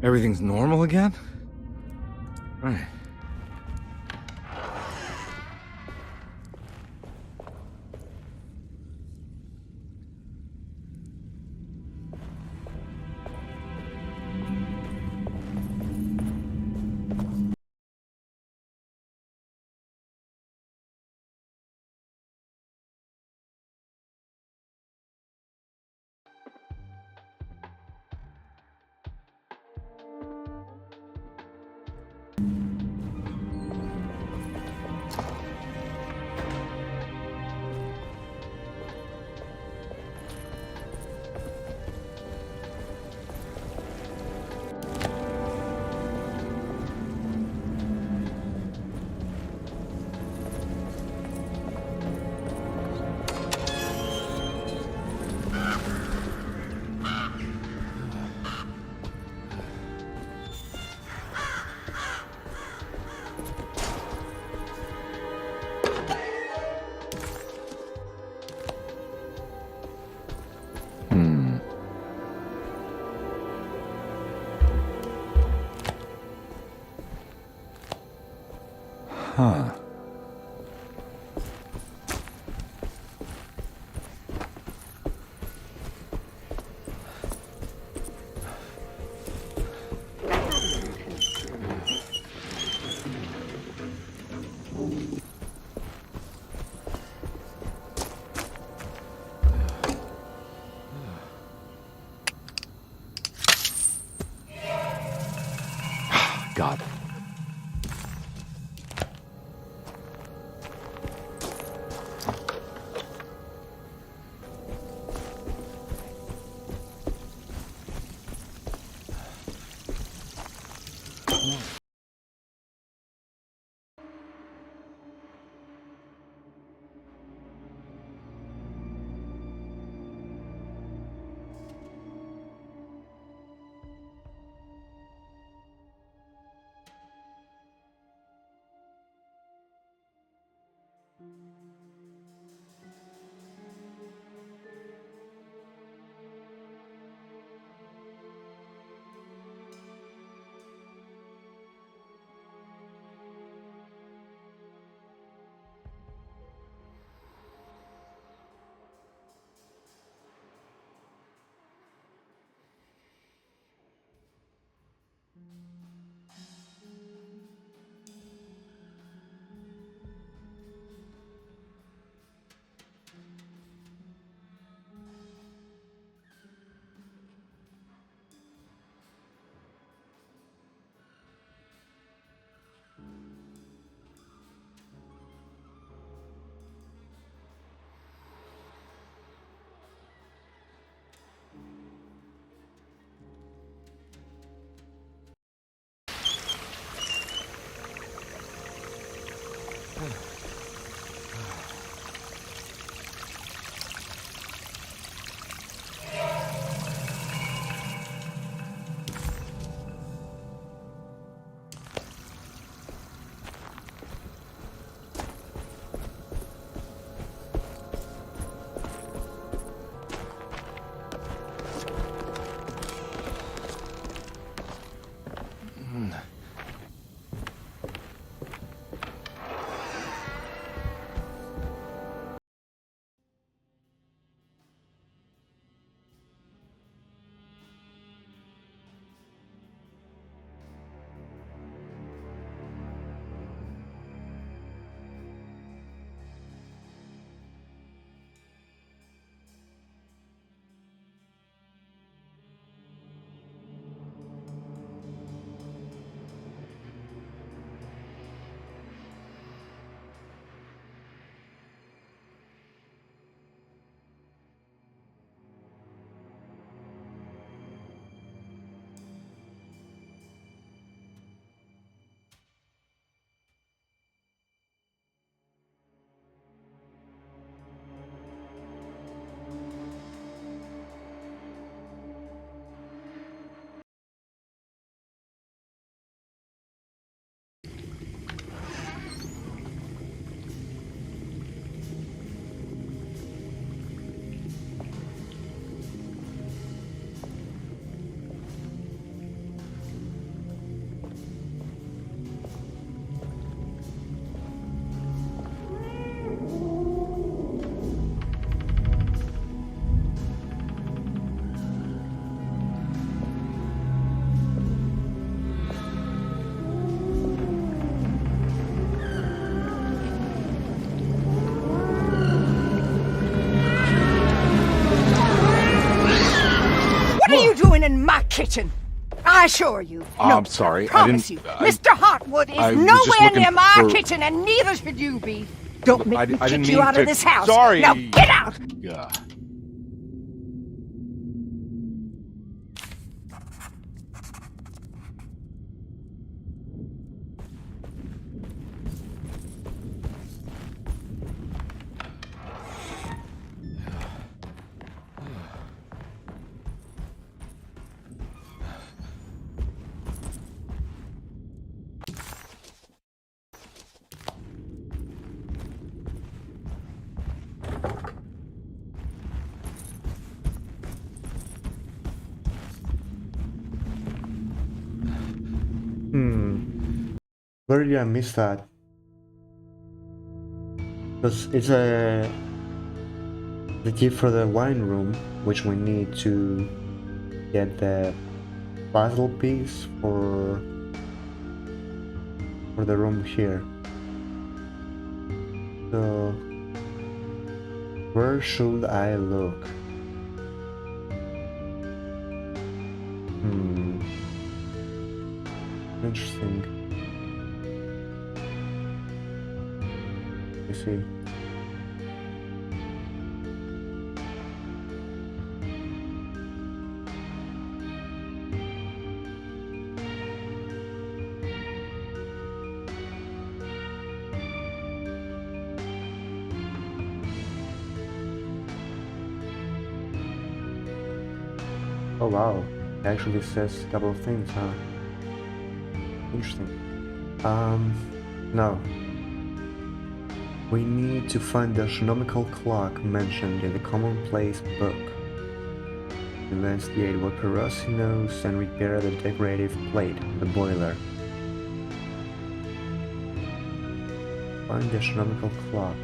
Everything's normal again? Right. Huh. Got it. kitchen. I assure you. I'm No, sorry, I I promise didn't- you. I- Mr. Hartwood I is was just nowhere looking near my for- kitchen, and neither should you be. Don't make me I didn't kick you mean out to- of this house. Sorry. Now get out! Yeah. Where did I miss that? Because it's the key for the wine room, which we need to get the puzzle piece for the room here. So where should I look? Interesting. You see. Oh wow, it actually says a couple of things, huh? Interesting. Now we need to find the astronomical clock mentioned in the commonplace book. Investigate what Perossi knows and repair the decorative plate in the boiler. Find the astronomical clock.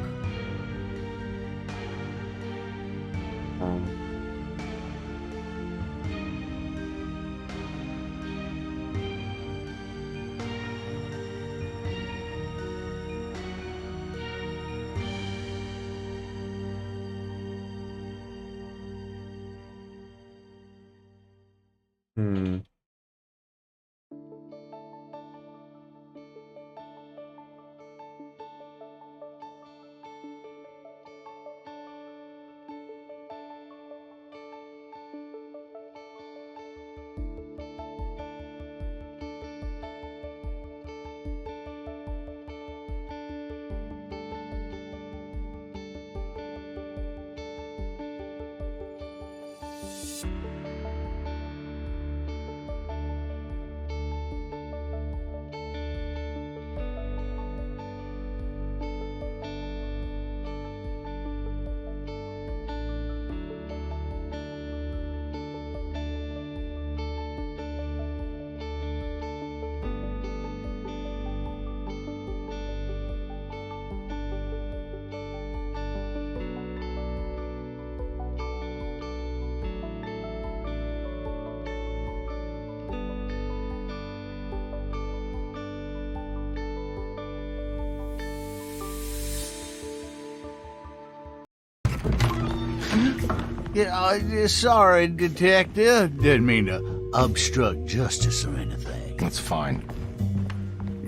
Yeah, sorry, Detective. Didn't mean to obstruct justice or anything. That's fine.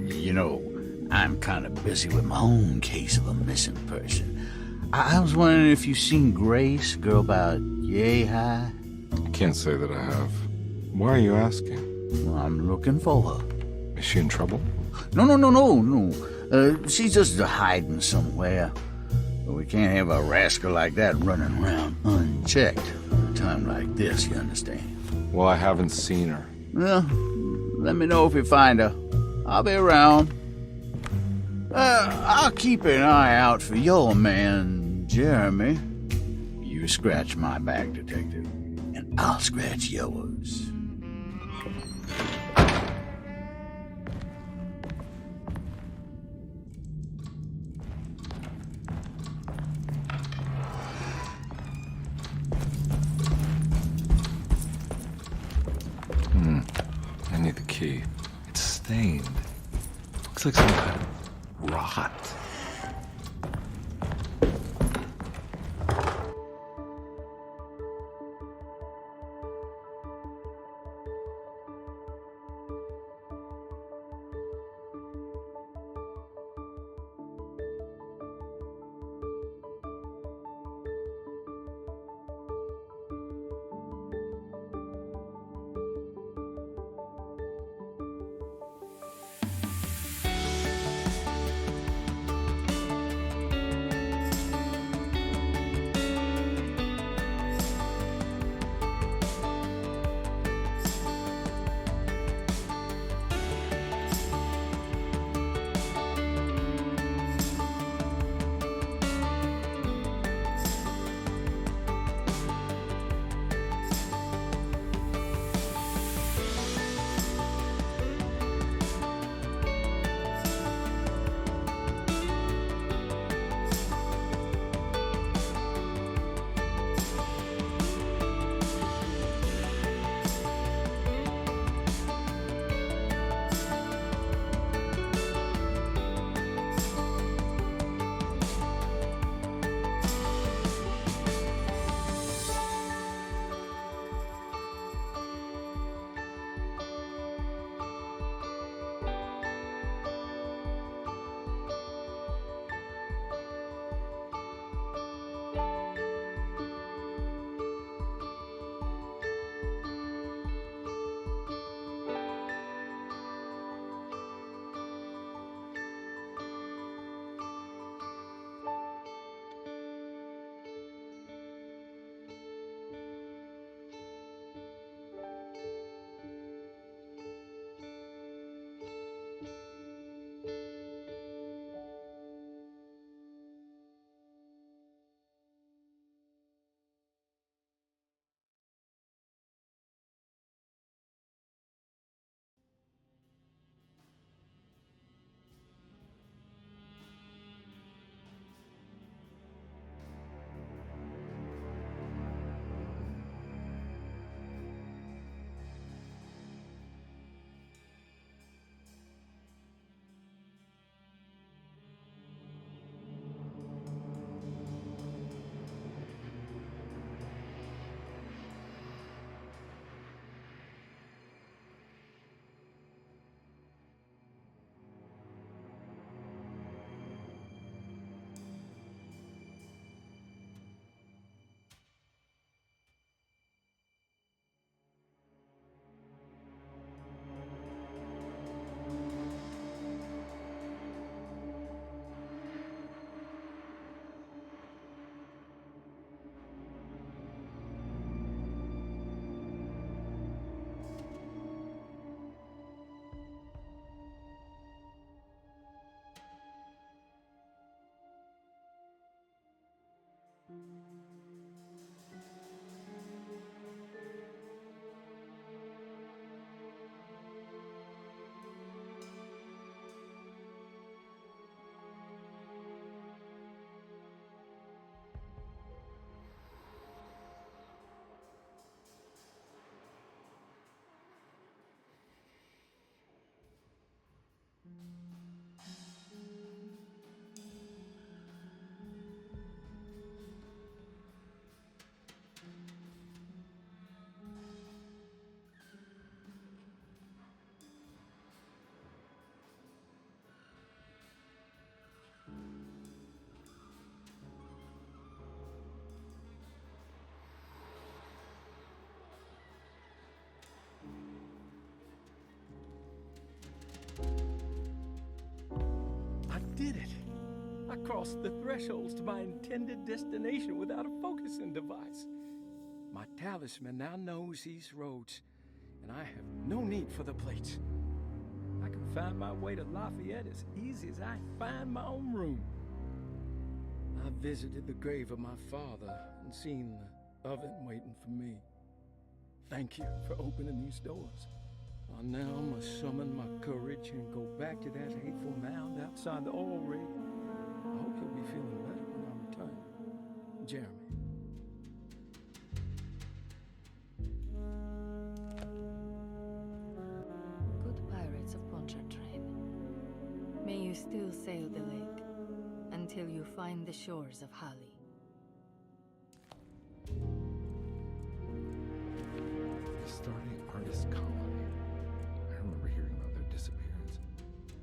You know, I'm kind of busy with my own case of a missing person. I was wondering if you've seen Grace, girl about yay high? I can't say that I have. Why are you asking? Well, I'm looking for her. Is she in trouble? No. She's just hiding somewhere. But we can't have a rascal like that running around unchecked at a time like this, you understand? Well, I haven't seen her. Well, let me know if you find her. I'll be around. I'll keep an eye out for your man, Jeremy. You scratch my back, Detective, and I'll scratch yours. I need the key. It's stained. Looks like some kind of rot. crossed the thresholds to my intended destination without a focusing device. My talisman now knows these roads, and I have no need for the plates. I can find my way to Lafayette as easy as I find my own room. I visited the grave of my father and seen the oven waiting for me. Thank you for opening these doors. I now must summon my courage and go back to that hateful mound outside the oil rig. I hope you'll be feeling better when I return. Jeremy. Good pirates of Pontchartrain, may you still sail the lake until you find the shores of Hali. Starting artist colony. I remember hearing about their disappearance.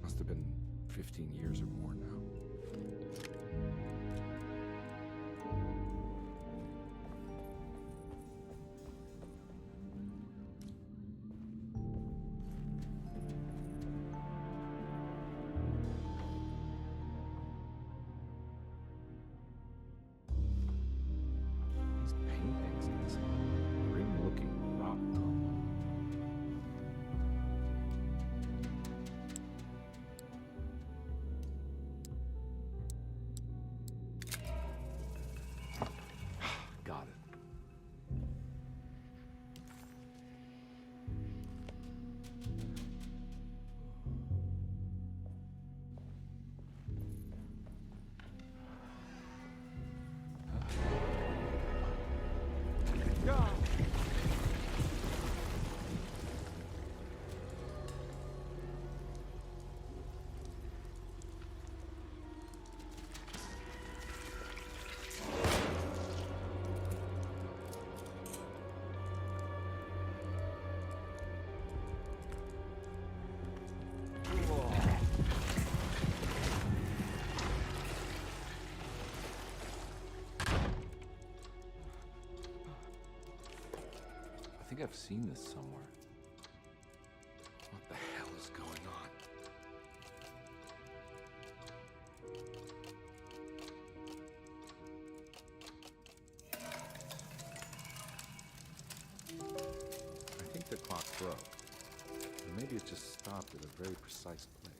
Must have been 15 years or more now. These paintings, it's grim-looking rock. Got it. I think I've seen this somewhere. What the hell is going on? I think the clock broke. Or maybe it just stopped at a very precise place.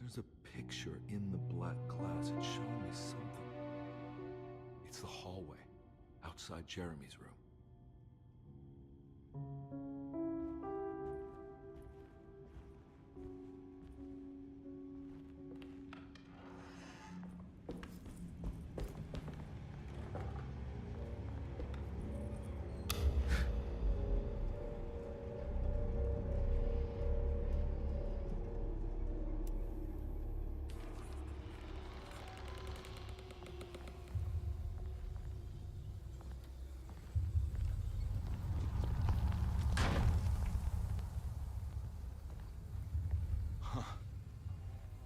There's a picture in the black glass. It's showing me something. It's the hallway outside Jeremy's room.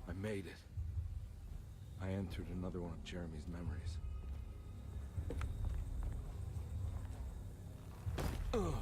I made it. I entered another one of Jeremy's memories. Ugh.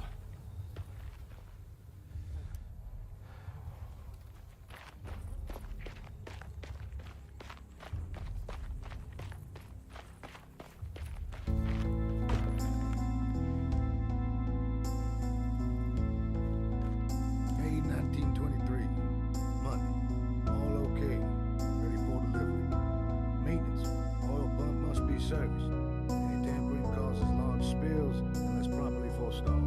Serviced. Any tampering causes large spills unless properly forestalled.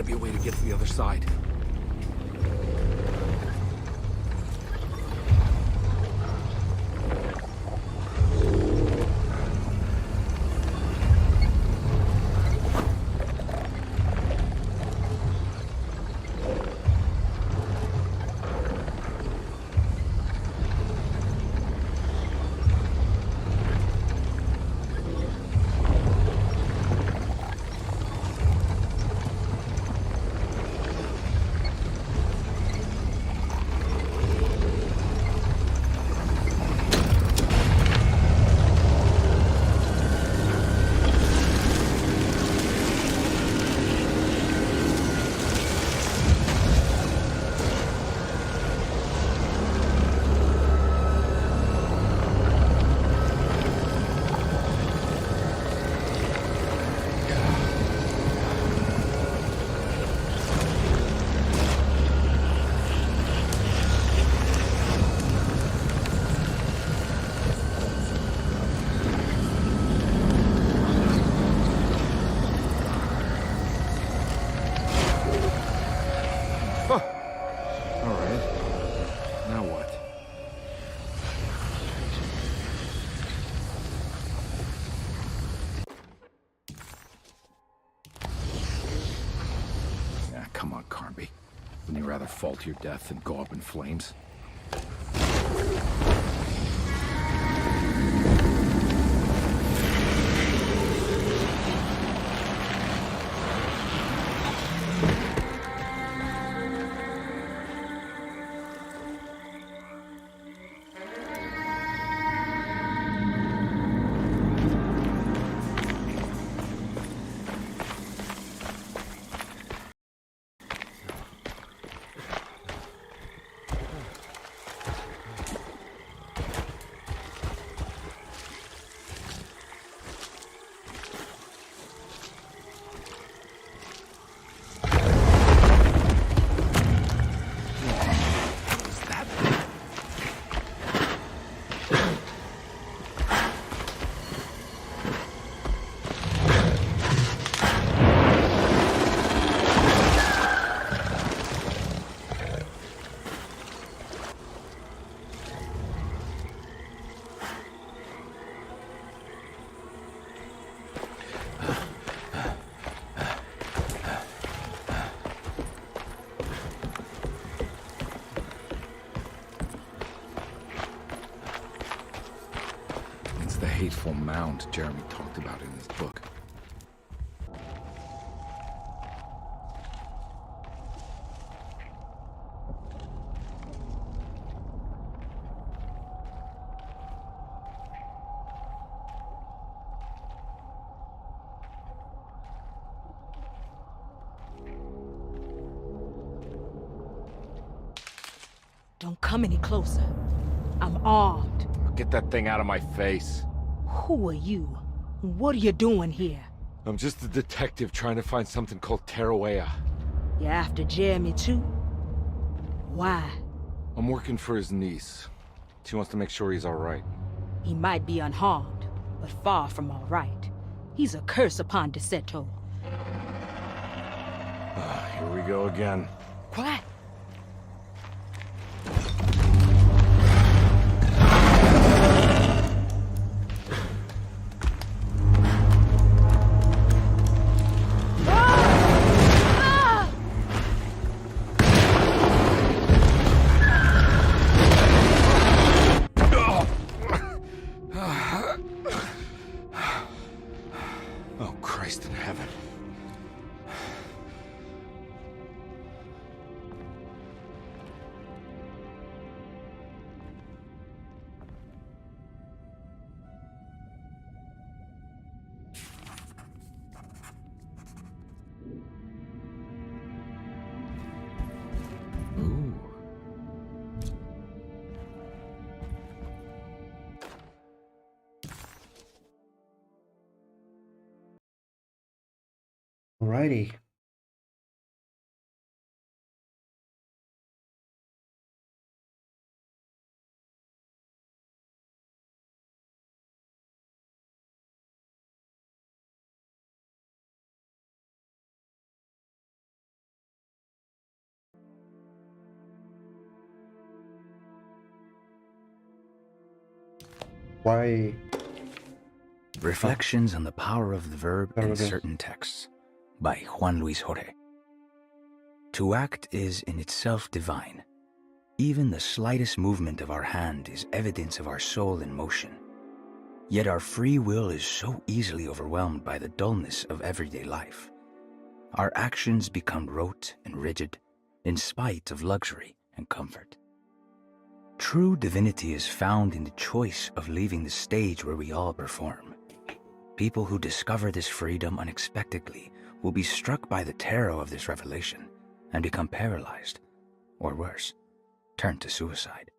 gotta be a way to get to the other side. Come on, Carnby. Wouldn't you rather fall to your death than go up in flames? The hateful mound Jeremy talked about in his book. Don't come any closer. I'm armed. Get that thing out of my face. Who are you? What are you doing here? I'm just a detective trying to find something called Tarawea. You're after Jeremy too? Why? I'm working for his niece. She wants to make sure he's all right. He might be unharmed, but far from all right. He's a curse upon Deseto. Here we go again. Quiet. Oh, Christ in heaven. Alrighty. Why? Reflections on the Power of the Verb in Certain Texts by Juan Luis Jorge. To act is in itself divine. Even the slightest movement of our hand is evidence of our soul in motion. Yet our free will is so easily overwhelmed by the dullness of everyday life. Our actions become rote and rigid, in spite of luxury and comfort. True divinity is found in the choice of leaving the stage where we all perform. People who discover this freedom unexpectedly will be struck by the terror of this revelation and become paralyzed, or worse, turn to suicide.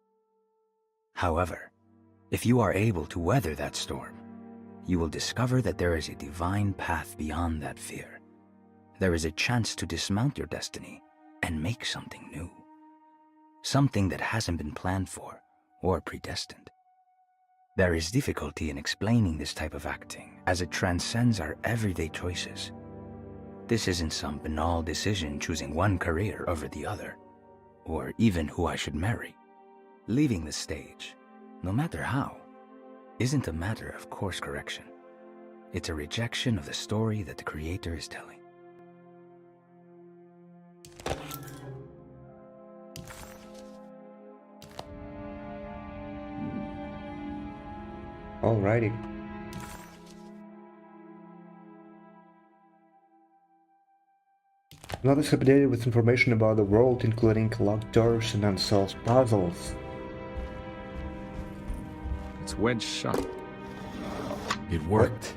However, if you are able to weather that storm, you will discover that there is a divine path beyond that fear. There is a chance to dismount your destiny and make something new. Something that hasn't been planned for or predestined. There is difficulty in explaining this type of acting as it transcends our everyday choices. This isn't some banal decision choosing one career over the other, or even who I should marry. Leaving the stage, no matter how, isn't a matter of course correction. It's a rejection of the story that the Creator is telling. Alrighty. Not is updated with information about the world, including locked doors and unsolved puzzles. It's wedged shut. It worked.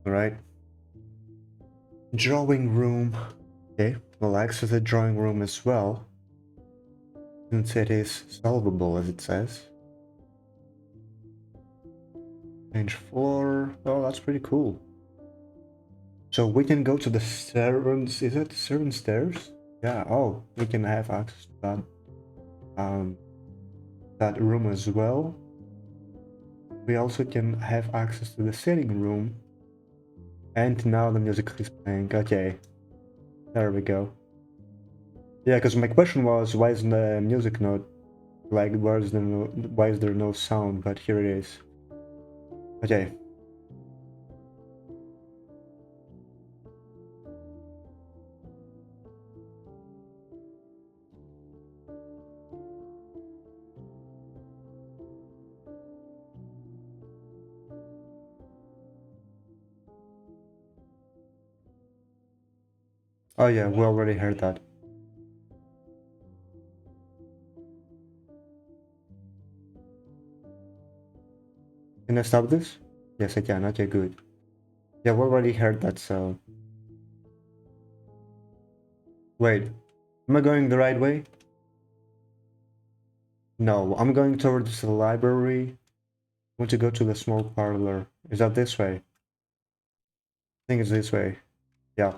Right. Drawing room. Okay, we'll access the drawing room as well, since it is solvable, as it says. Change floor. Oh, that's pretty cool. So we can go to the servants. Is it servant stairs? Yeah. Oh, we can have access to that room as well. We also can have access to the sitting room. And now the music is playing. Okay, there we go. Yeah, because my question was, why isn't the music not like, why is there no sound? But here it is. Okay. Oh yeah, we already heard that. Can I stop this? Yes, I can. Okay, good. Yeah, we already heard that, so... Wait, am I going the right way? No, I'm going towards the library. I want to go to the small parlor. Is that this way? I think it's this way. Yeah.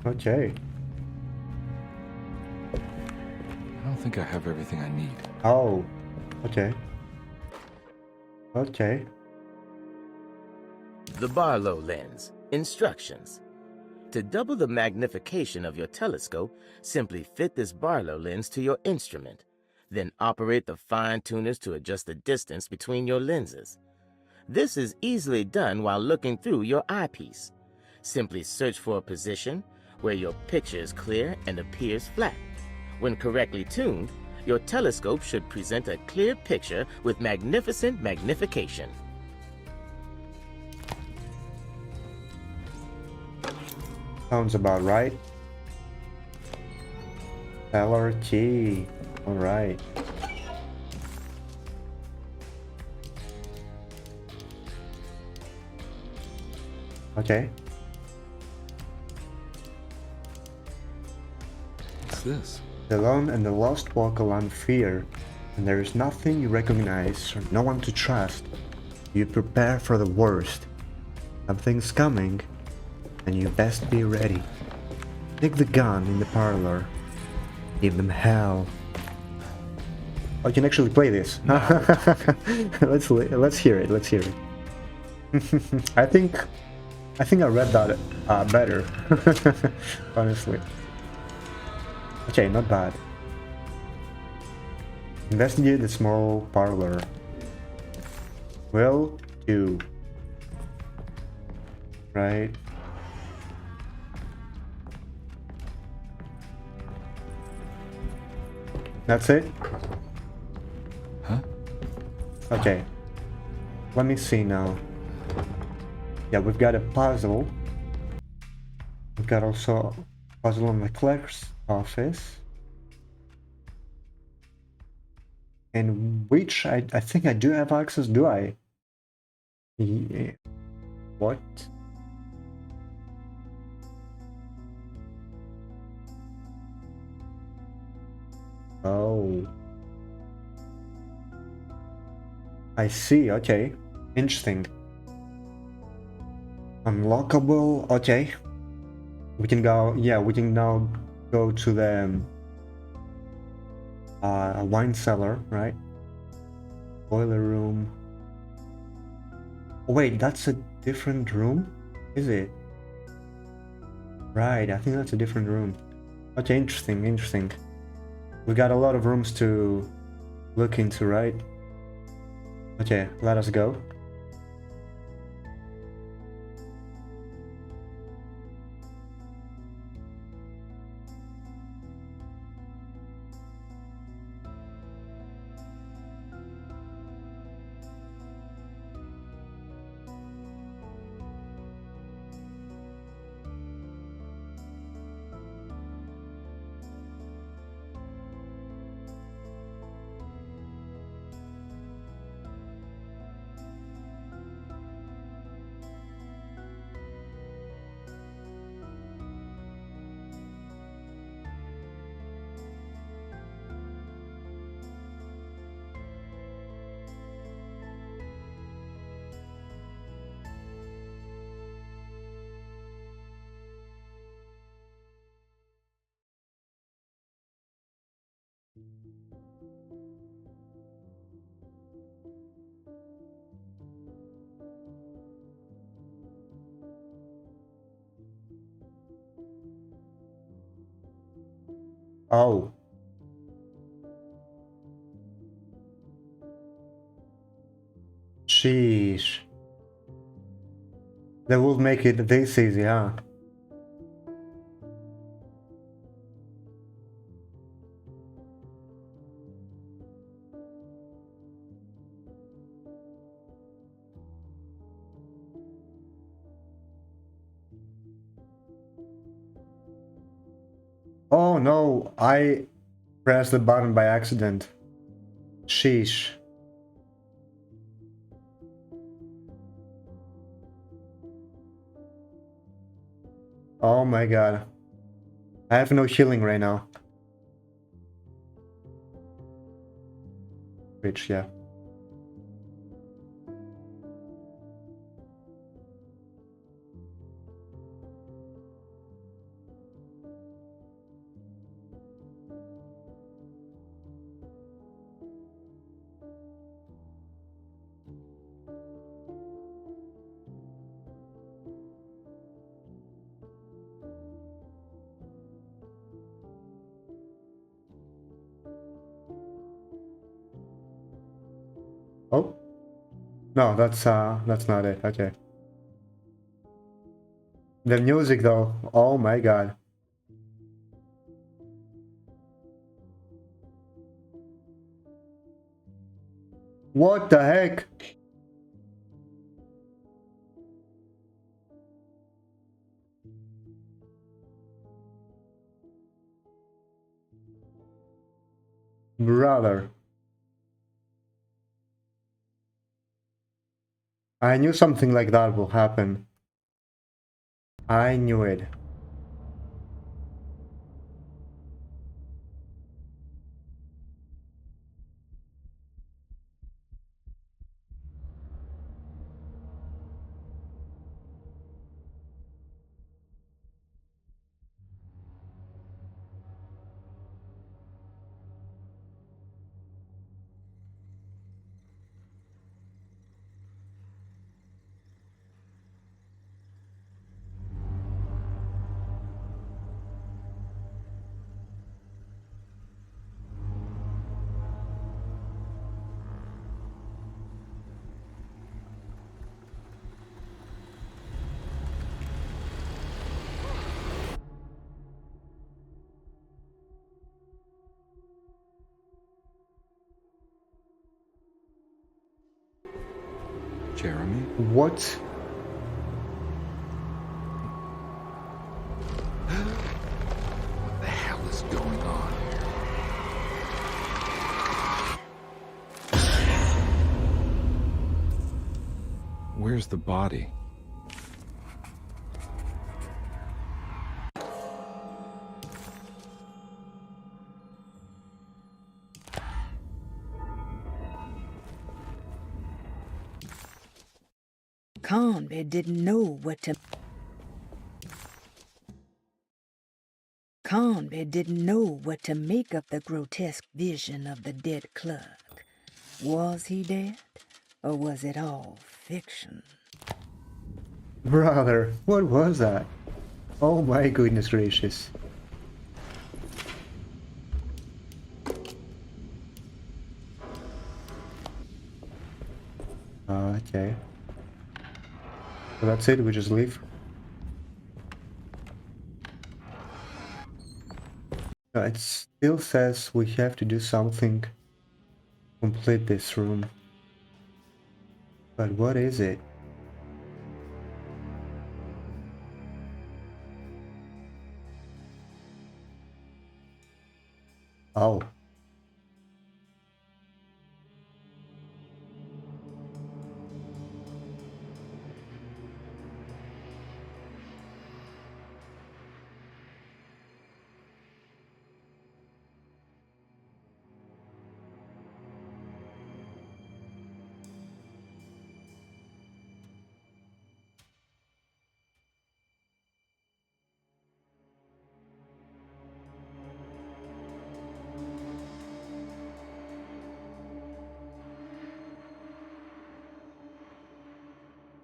Okay. I don't think I have everything I need. Oh. Okay. Okay. The Barlow lens. Instructions. To double the magnification of your telescope, simply fit this Barlow lens to your instrument. Then operate the fine-tuners to adjust the distance between your lenses. This is easily done while looking through your eyepiece. Simply search for a position where your picture is clear and appears flat. When correctly tuned, your telescope should present a clear picture with magnificent magnification. Sounds about right. LRT. Alright. Okay. What's this? The lone and the lost walk alone fear, and there is nothing you recognize or no one to trust. You prepare for the worst. Something's coming, and you best be ready. Take the gun in the parlor. Give them hell. Oh, you can actually play this. No. Let's hear it. Let's hear it. I think I read that better. Honestly. Okay, not bad. Investigate the small parlor. Will do. Right. That's it? Huh? Okay. Let me see now. Yeah, we've got a puzzle. We've got also a puzzle in the clerk's office. And which I think I do have access, do I? Yeah. What? Oh. I see, okay. Interesting. Unlockable, okay. We can go, yeah, we can now go to the wine cellar, right? Boiler room. Oh, wait, that's a different room? Is it? Right, I think that's a different room. Okay, interesting, interesting. We got a lot of rooms to look into, right? Okay, let us go. Oh. Sheesh. They will make it this easy, huh? Oh no, I pressed the button by accident. Sheesh. Oh my god. I have no healing right now. Which, yeah. No, that's not it. Okay. The music though, oh my god. What the heck? Brother. I knew something like that will happen. I knew it. Jeremy? What? What the hell is going on here? Where's the body? Conby didn't know what to... Conby didn't know what to make of the grotesque vision of the dead clerk. Was he dead, or was it all fiction? Brother, what was that? Oh my goodness gracious. Okay. So that's it, we just leave. It still says we have to do something. Complete this room. But what is it? Oh.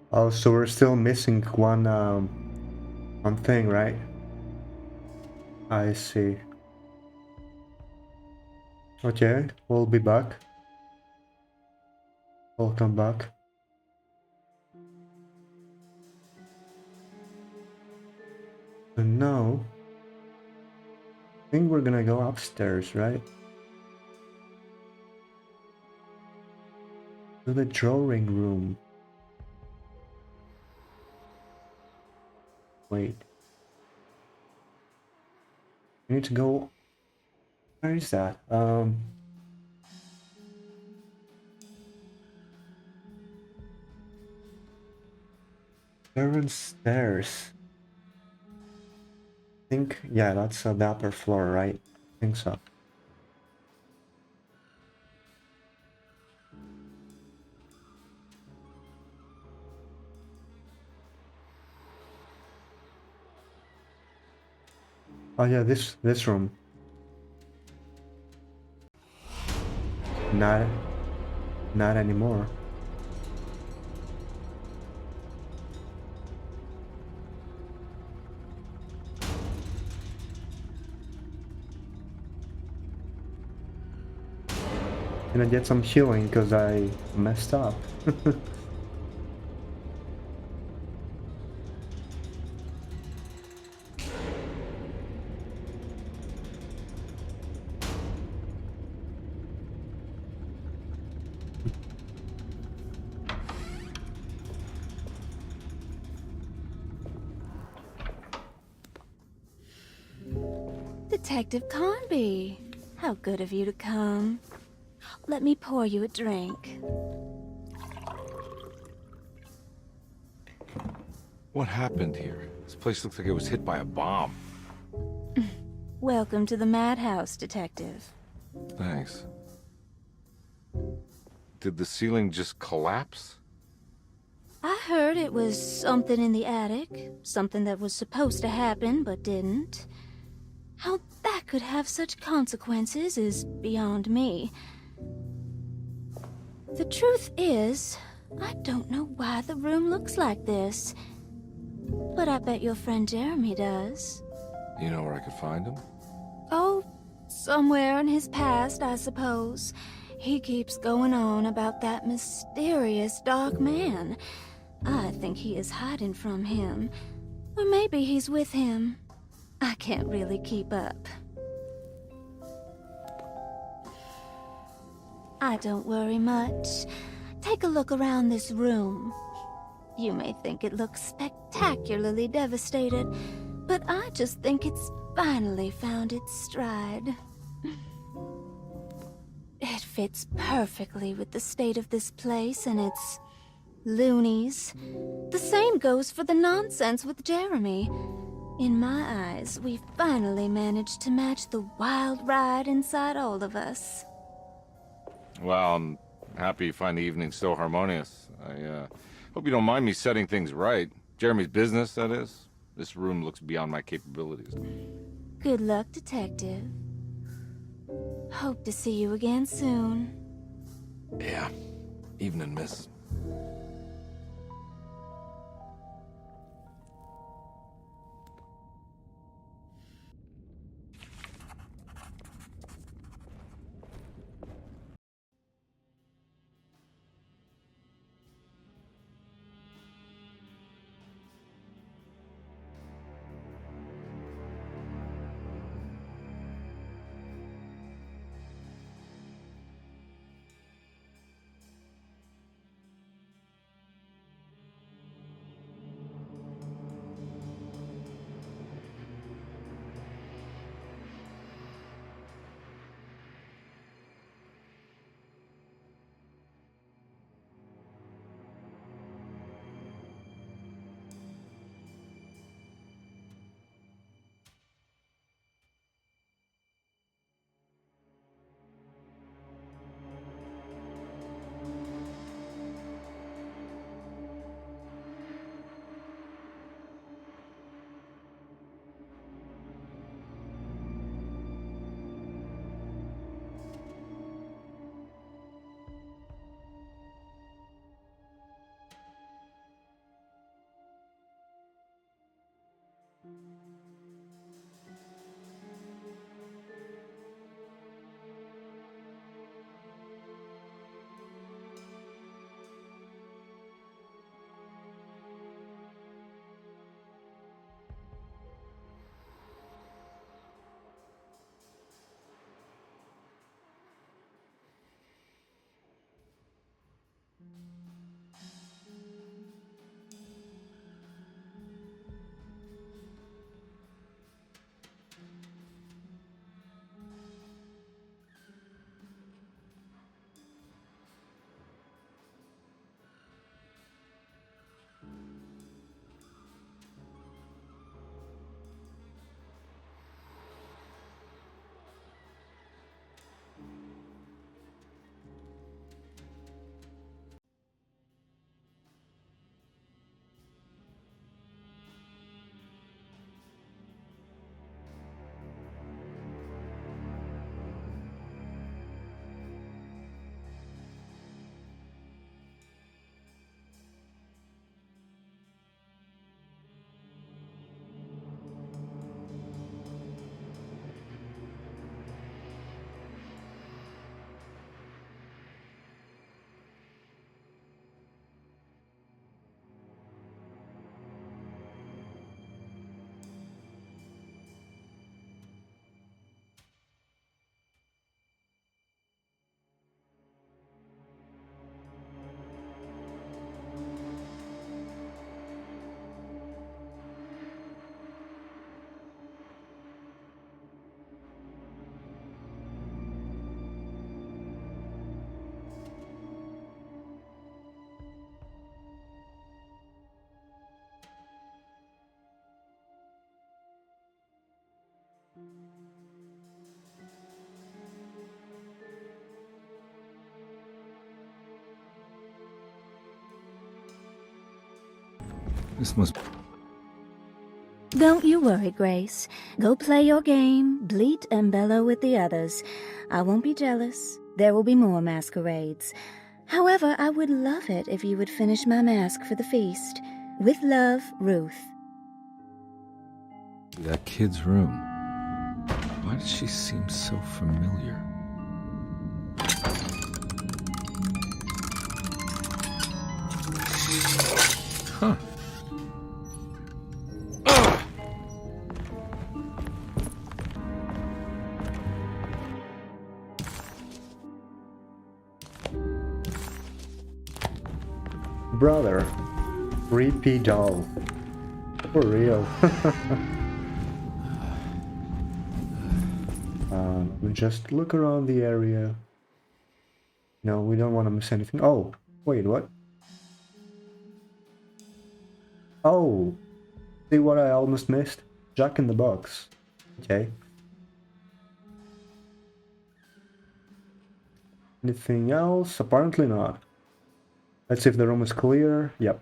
Oh, so we're still missing one thing, right? I see. Okay, we'll be back. We'll come back. And now, I think we're gonna go upstairs, right? To the drawing room. Wait. We need to go... Where is that? Servants' stairs. I think, yeah, that's the upper floor, right? I think so. Oh yeah, this room. Not anymore. Can I get some healing because I messed up? Detective Conby, how good of you to come. Let me pour you a drink. What happened here? This place looks like it was hit by a bomb. Welcome to the madhouse, Detective. Thanks. Did the ceiling just collapse? I heard it was something in the attic, something that was supposed to happen but didn't. How that could have such consequences is beyond me. The truth is, I don't know why the room looks like this. But I bet your friend Jeremy does. You know where I could find him? Oh, somewhere in his past, I suppose. He keeps going on about that mysterious dark man. I think he is hiding from him. Or maybe he's with him. I can't really keep up. I don't worry much. Take a look around this room. You may think it looks spectacularly devastated, but I just think it's finally found its stride. It fits perfectly with the state of this place and its loonies. The same goes for the nonsense with Jeremy. In my eyes, we finally managed to match the wild ride inside all of us. Well, I'm happy you find the evening so harmonious. I hope you don't mind me setting things right. Jeremy's business, that is. This room looks beyond my capabilities. Good luck, Detective. Hope to see you again soon. Yeah. Evening, miss. This must... Don't you worry, Grace. Go play your game, bleat and bellow with the others. I won't be jealous. There will be more masquerades. However, I would love it if you would finish my mask for the feast. With love, Ruth. That kid's room. Why does she seem so familiar? Huh. Brother, creepy doll. For real. We just look around the area. No, we don't want to miss anything. Oh, wait, what? Oh, see what I almost missed? Jack in the Box. Okay. Anything else? Apparently not. Let's see if the room is clear. Yep.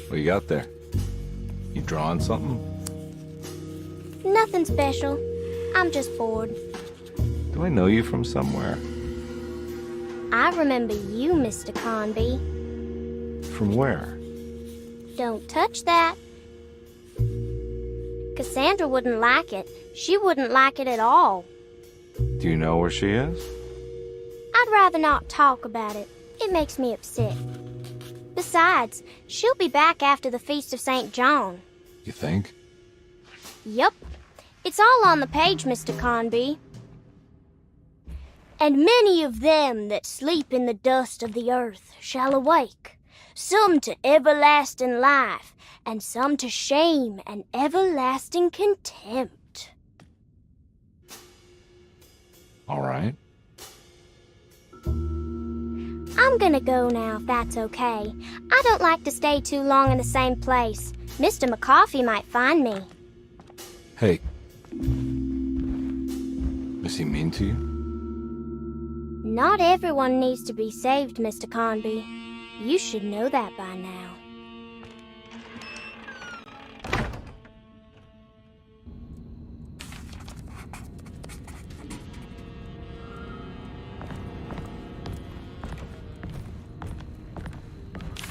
What you got there? You drawing something? Nothing special. I'm just bored. Do I know you from somewhere? I remember you, Mr. Conby. From where? Don't touch that. Cassandra wouldn't like it. She wouldn't like it at all. Do you know where she is? I'd rather not talk about it. It makes me upset. Besides, she'll be back after the Feast of St. John. You think? Yup. It's all on the page, Mr. Conby. And many of them that sleep in the dust of the earth shall awake, some to everlasting life, and some to shame and everlasting contempt. All right. I'm gonna go now, if that's okay. I don't like to stay too long in the same place. Mr. McCoffey might find me. Hey. Is he mean to you? Not everyone needs to be saved, Mr. Conby. You should know that by now.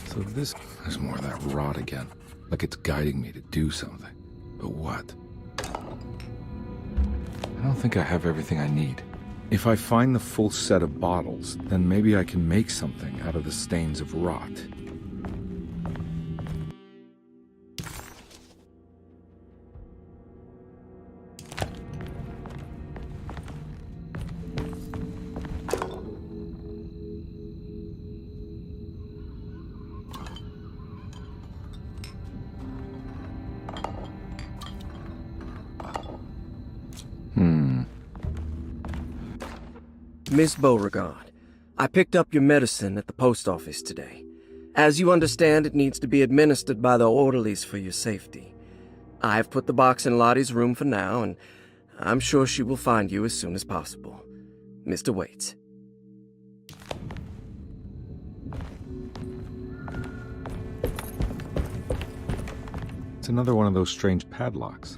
So there's more of that rot again. Like it's guiding me to do something. But what? I don't think I have everything I need. If I find the full set of bottles, then maybe I can make something out of the stains of rot. Miss Beauregard, I picked up your medicine at the post office today. As you understand, it needs to be administered by the orderlies for your safety. I have put the box in Lottie's room for now, and I'm sure she will find you as soon as possible. Mr. Waits. It's another one of those strange padlocks.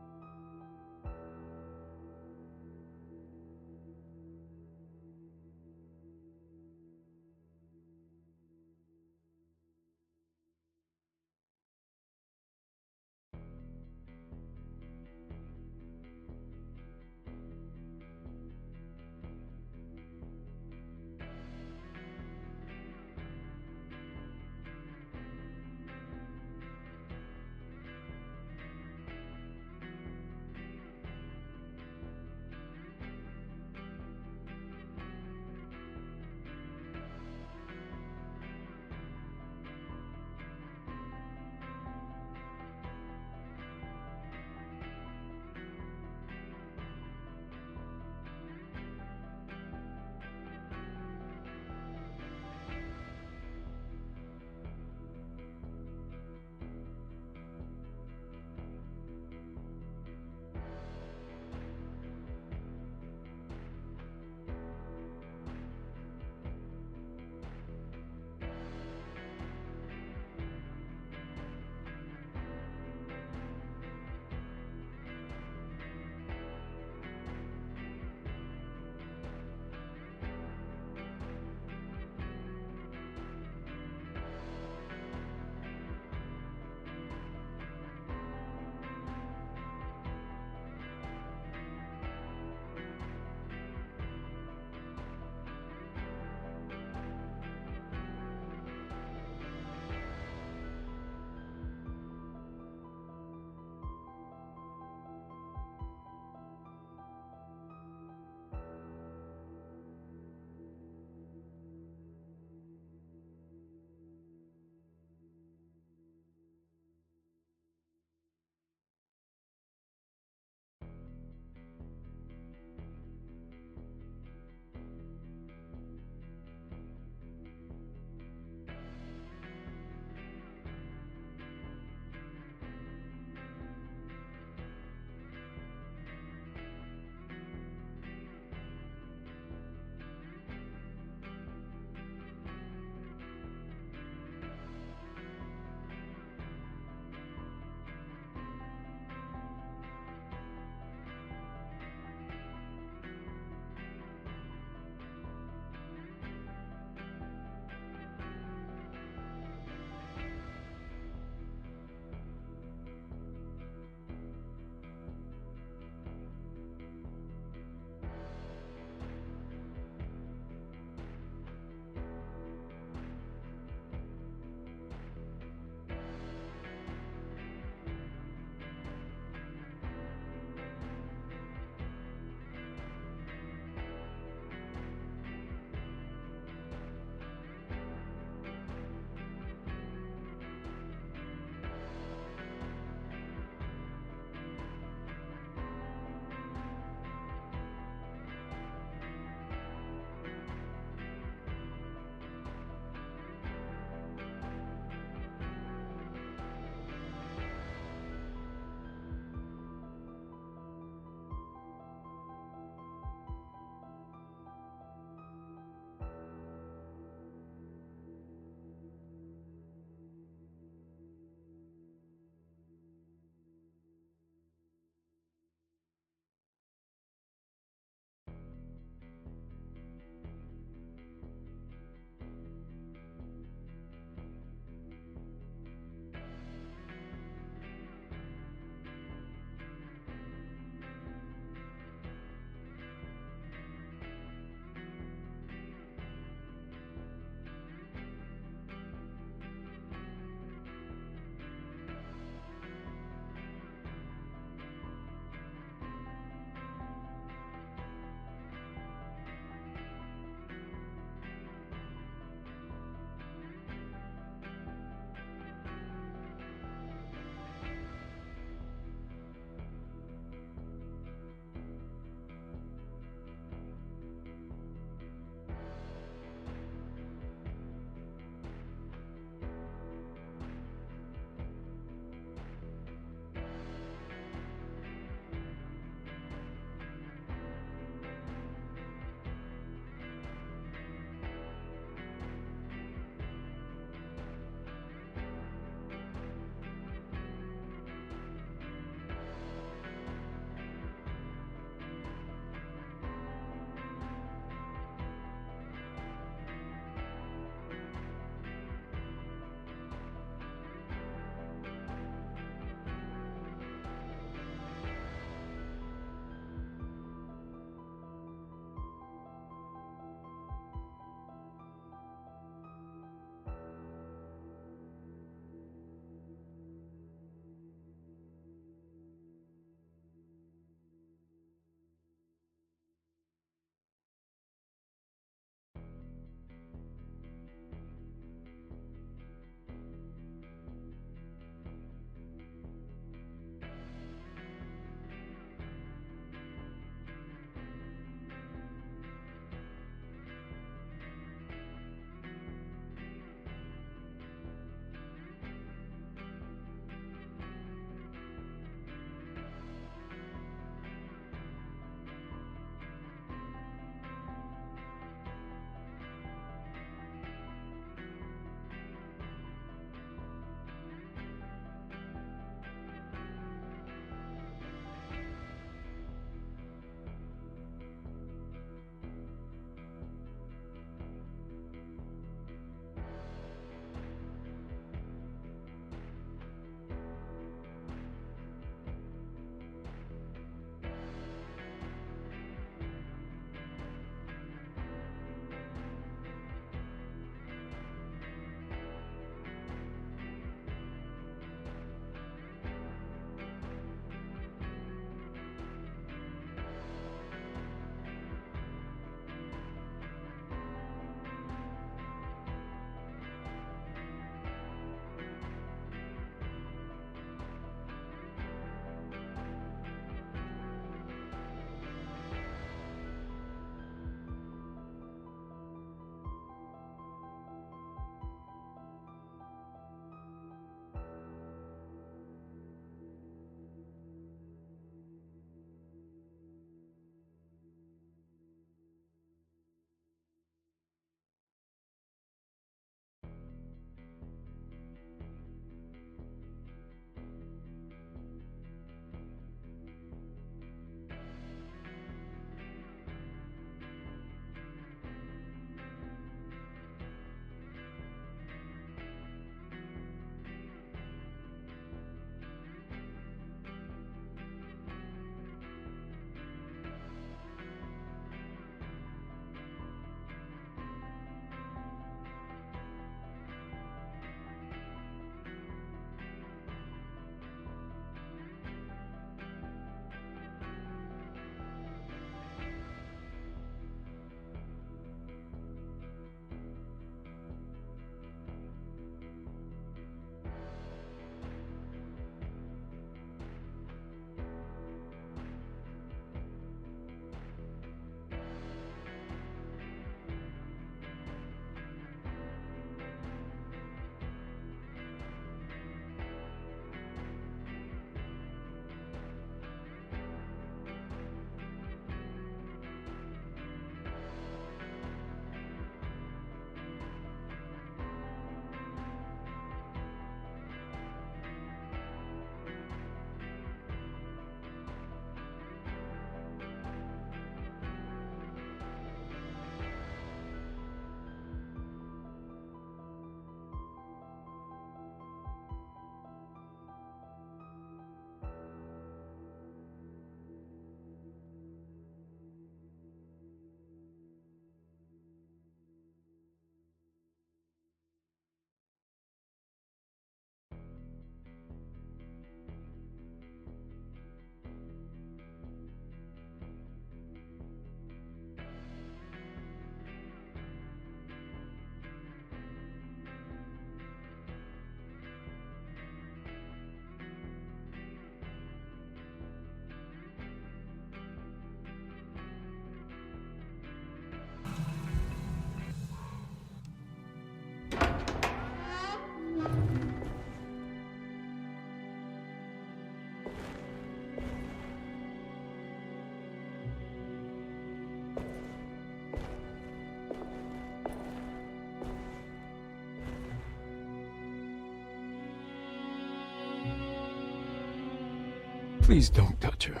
Please don't touch her.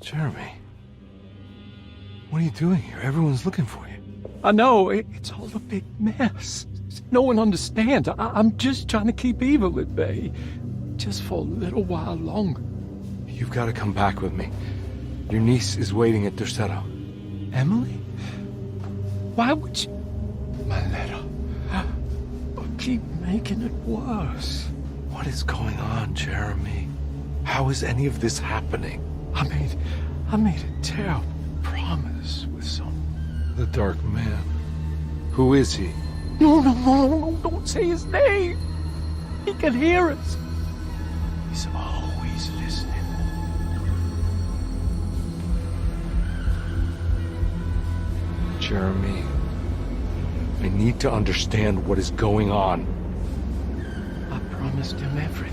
Jeremy. What are you doing here? Everyone's looking for you. I know, it's all a big mess. No one understands. I'm just trying to keep evil at bay. Just for a little while longer. You've got to come back with me. Your niece is waiting at Derceto. Emily? Why would you... My letter. Keep making it worse. What is going on, Jeremy? How is any of this happening? I made a terrible promise with someone. The Dark Man. Who is he? No, don't say his name. He can hear us. He's always listening. Jeremy, I need to understand what is going on. I promised him everything.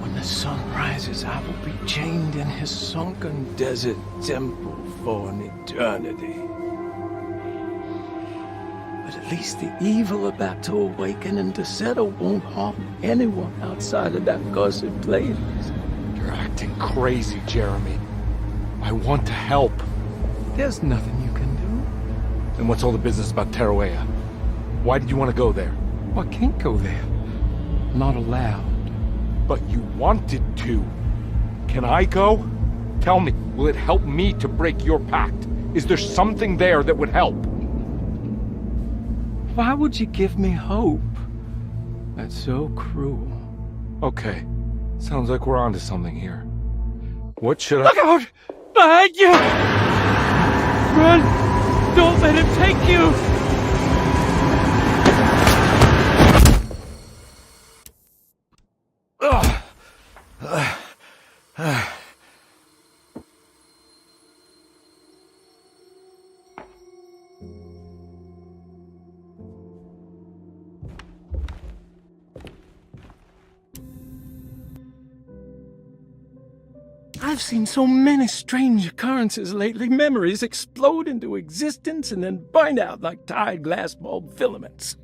When the sun rises, I will be chained in his sunken desert temple for an eternity. But at least the evil about to awaken in Derceto won't harm anyone outside of that cursed place. You're acting crazy, Jeremy. I want to help. There's nothing you can do. Then what's all the business about Tarawea? Why did you want to go there? Well, I can't go there. I'm not allowed. But you wanted to. Can I go? Tell me, will it help me to break your pact? Is there something there that would help? Why would you give me hope? That's so cruel. Okay, sounds like we're onto something here. What should I— Look out! Behind you! Run! Don't let him take you! I've seen so many strange occurrences lately. Memories explode into existence and then burn out like tired glass bulb filaments.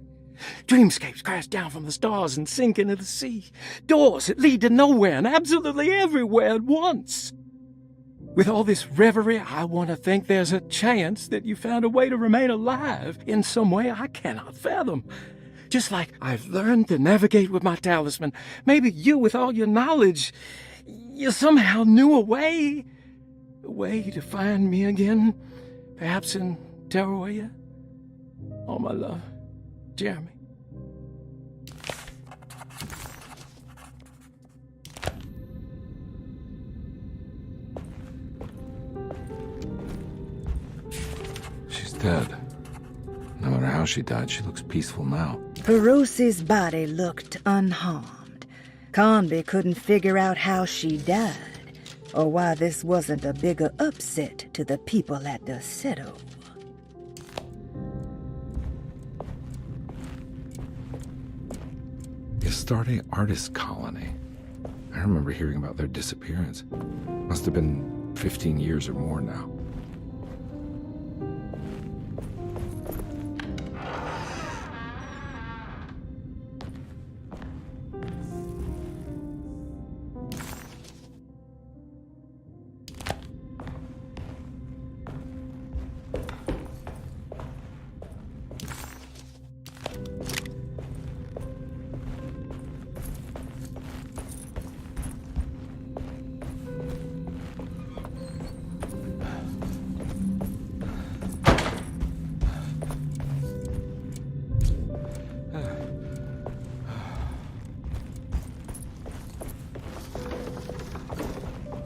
Dreamscapes crash down from the stars and sink into the sea. Doors that lead to nowhere and absolutely everywhere at once. With all this reverie, I want to think there's a chance that you found a way to remain alive in some way I cannot fathom. Just like I've learned to navigate with my talisman. Maybe you, with all your knowledge, you somehow knew a way to find me again, perhaps in Tarawea. Oh, my love, Jeremy. She's dead. No matter how she died, she looks peaceful now. Perosi's body looked unharmed. Conby couldn't figure out how she died, or why this wasn't a bigger upset to the people at Derceto. The Astarte Artist Colony. I remember hearing about their disappearance. Must have been 15 years or more now.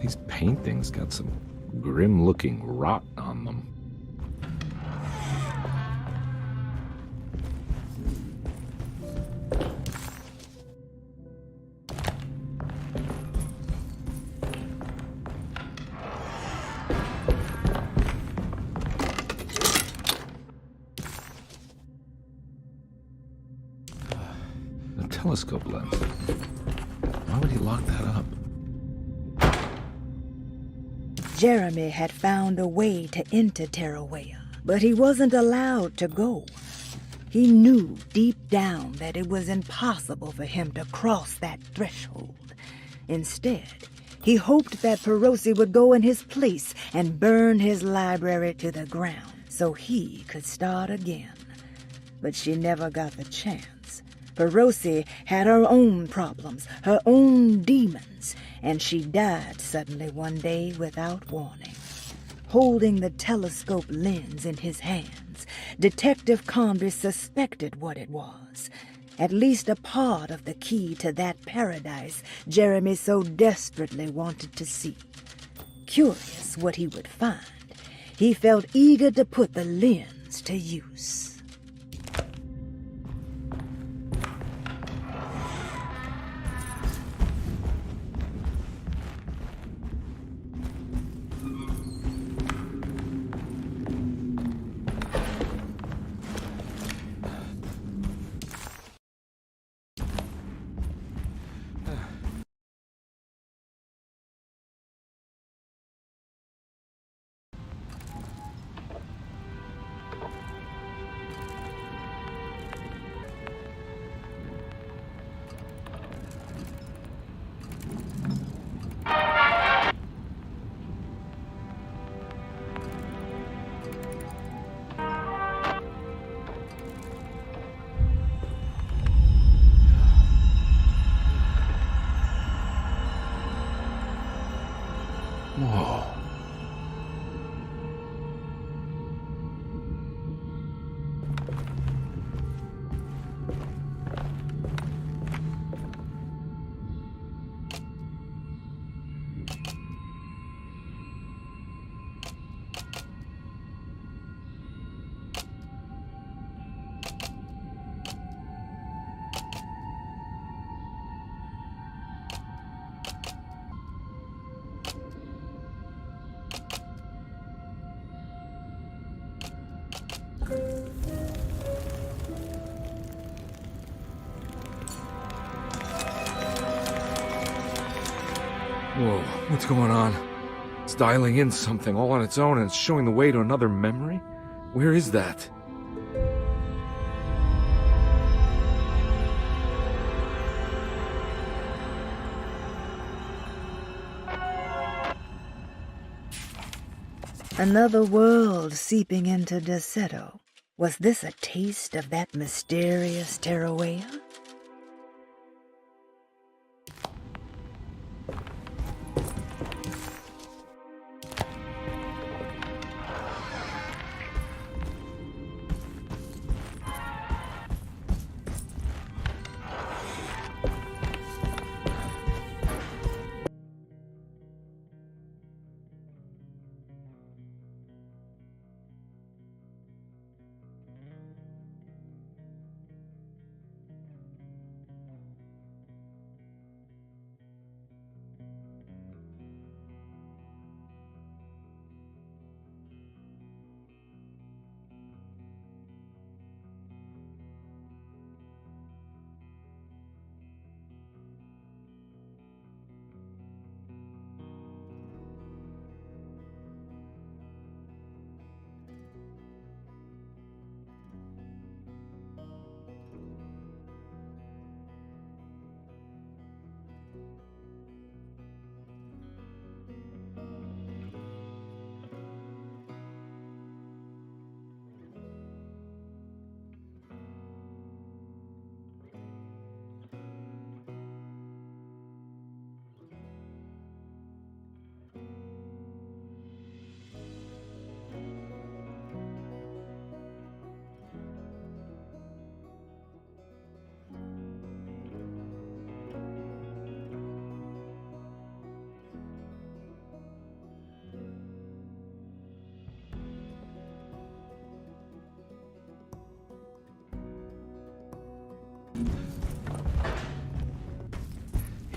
These paintings got some grim-looking rot on them. A telescope lens. Why would he lock that up? Jeremy had found a way to enter Tarawea, but he wasn't allowed to go. He knew deep down that it was impossible for him to cross that threshold, Instead, he hoped that Perosi would go in his place and burn his library to the ground so he could start again. But she never got the chance. Perosi had her own problems, her own demons, and she died suddenly one day without warning. Holding the telescope lens in his hands, Detective Conby suspected what it was. At least a part of the key to that paradise Jeremy so desperately wanted to see. Curious what he would find, he felt eager to put the lens to use. Whoa. Whoa, what's going on? It's dialing in something all on its own and it's showing the way to another memory? Where is that? Another world seeping into Deseto. Was this a taste of that mysterious Terrawea?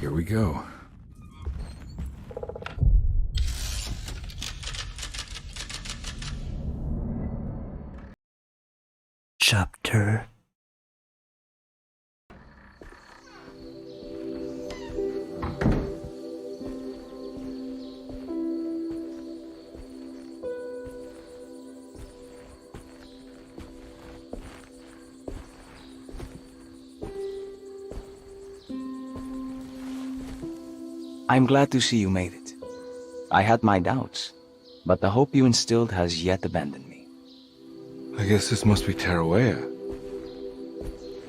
Here we go. Chapter. I'm glad to see you made it. I had my doubts, but the hope you instilled has yet abandoned me. I guess this must be Tarawea.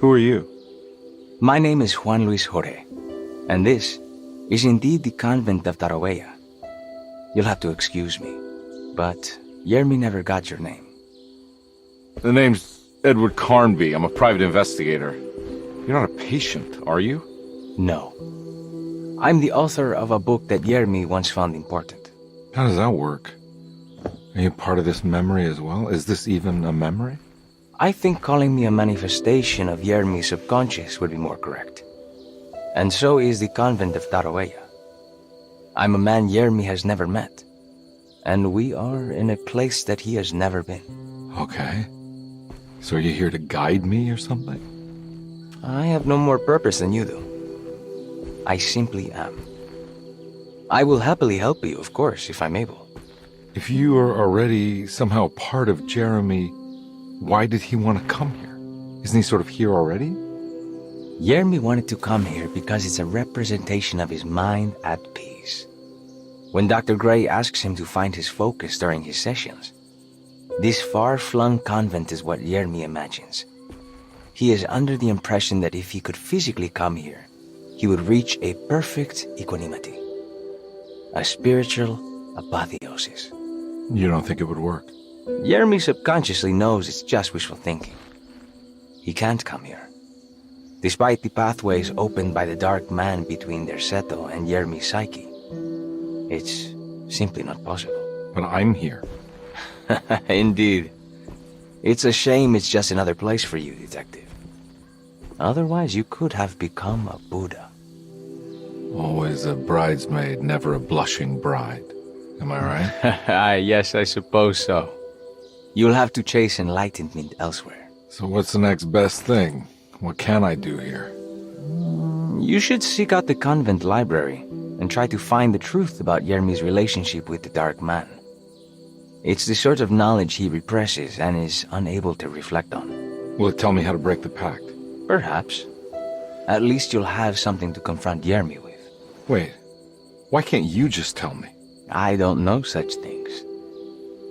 Who are you? My name is Juan Luis Jorge, and this is indeed the convent of Tarawea. You'll have to excuse me, but Yermi never got your name. The name's Edward Carnby. I'm a private investigator. You're not a patient, are you? No. I'm the author of a book that Yermi once found important. How does that work? Are you part of this memory as well? Is this even a memory? I think calling me a manifestation of Yermi's subconscious would be more correct. And so is the convent of Tarawea. I'm a man Yermi has never met, and we are in a place that he has never been. Okay. So are you here to guide me or something? I have no more purpose than you do. I simply am. I will happily help you, of course, if I'm able. If you are already somehow part of Jeremy, why did he want to come here? Isn't he sort of here already? Yermi wanted to come here because it's a representation of his mind at peace. When Dr. Gray asks him to find his focus during his sessions, this far-flung convent is what Yermi imagines. He is under the impression that if he could physically come here, he would reach a perfect equanimity, a spiritual apotheosis. You don't think it would work? Yermi subconsciously knows it's just wishful thinking. He can't come here. Despite the pathways opened by the dark man between their Seto and Yermi's psyche, it's simply not possible. But I'm here. Indeed. It's a shame it's just another place for you, Detective. Otherwise, you could have become a Buddha. Always a bridesmaid, never a blushing bride. Am I right? Yes, I suppose so. You'll have to chase enlightenment elsewhere. So what's the next best thing? What can I do here? You should seek out the convent library and try to find the truth about Yermi's relationship with the Dark Man. It's the sort of knowledge he represses and is unable to reflect on. Will it tell me how to break the pact? Perhaps. At least you'll have something to confront Yermi with. Wait, why can't you just tell me? I don't know such things.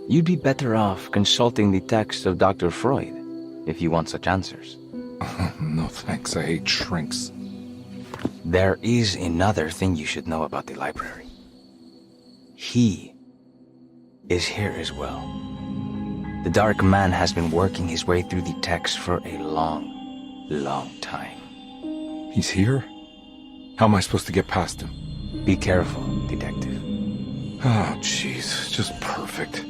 You'd be better off consulting the text of Dr. Freud if you want such answers. No thanks, I hate shrinks. There is another thing you should know about the library. He is here as well. The Dark Man has been working his way through the text for a long time. He's here? How am I supposed to get past him? Be careful, Detective. Oh, jeez, just perfect.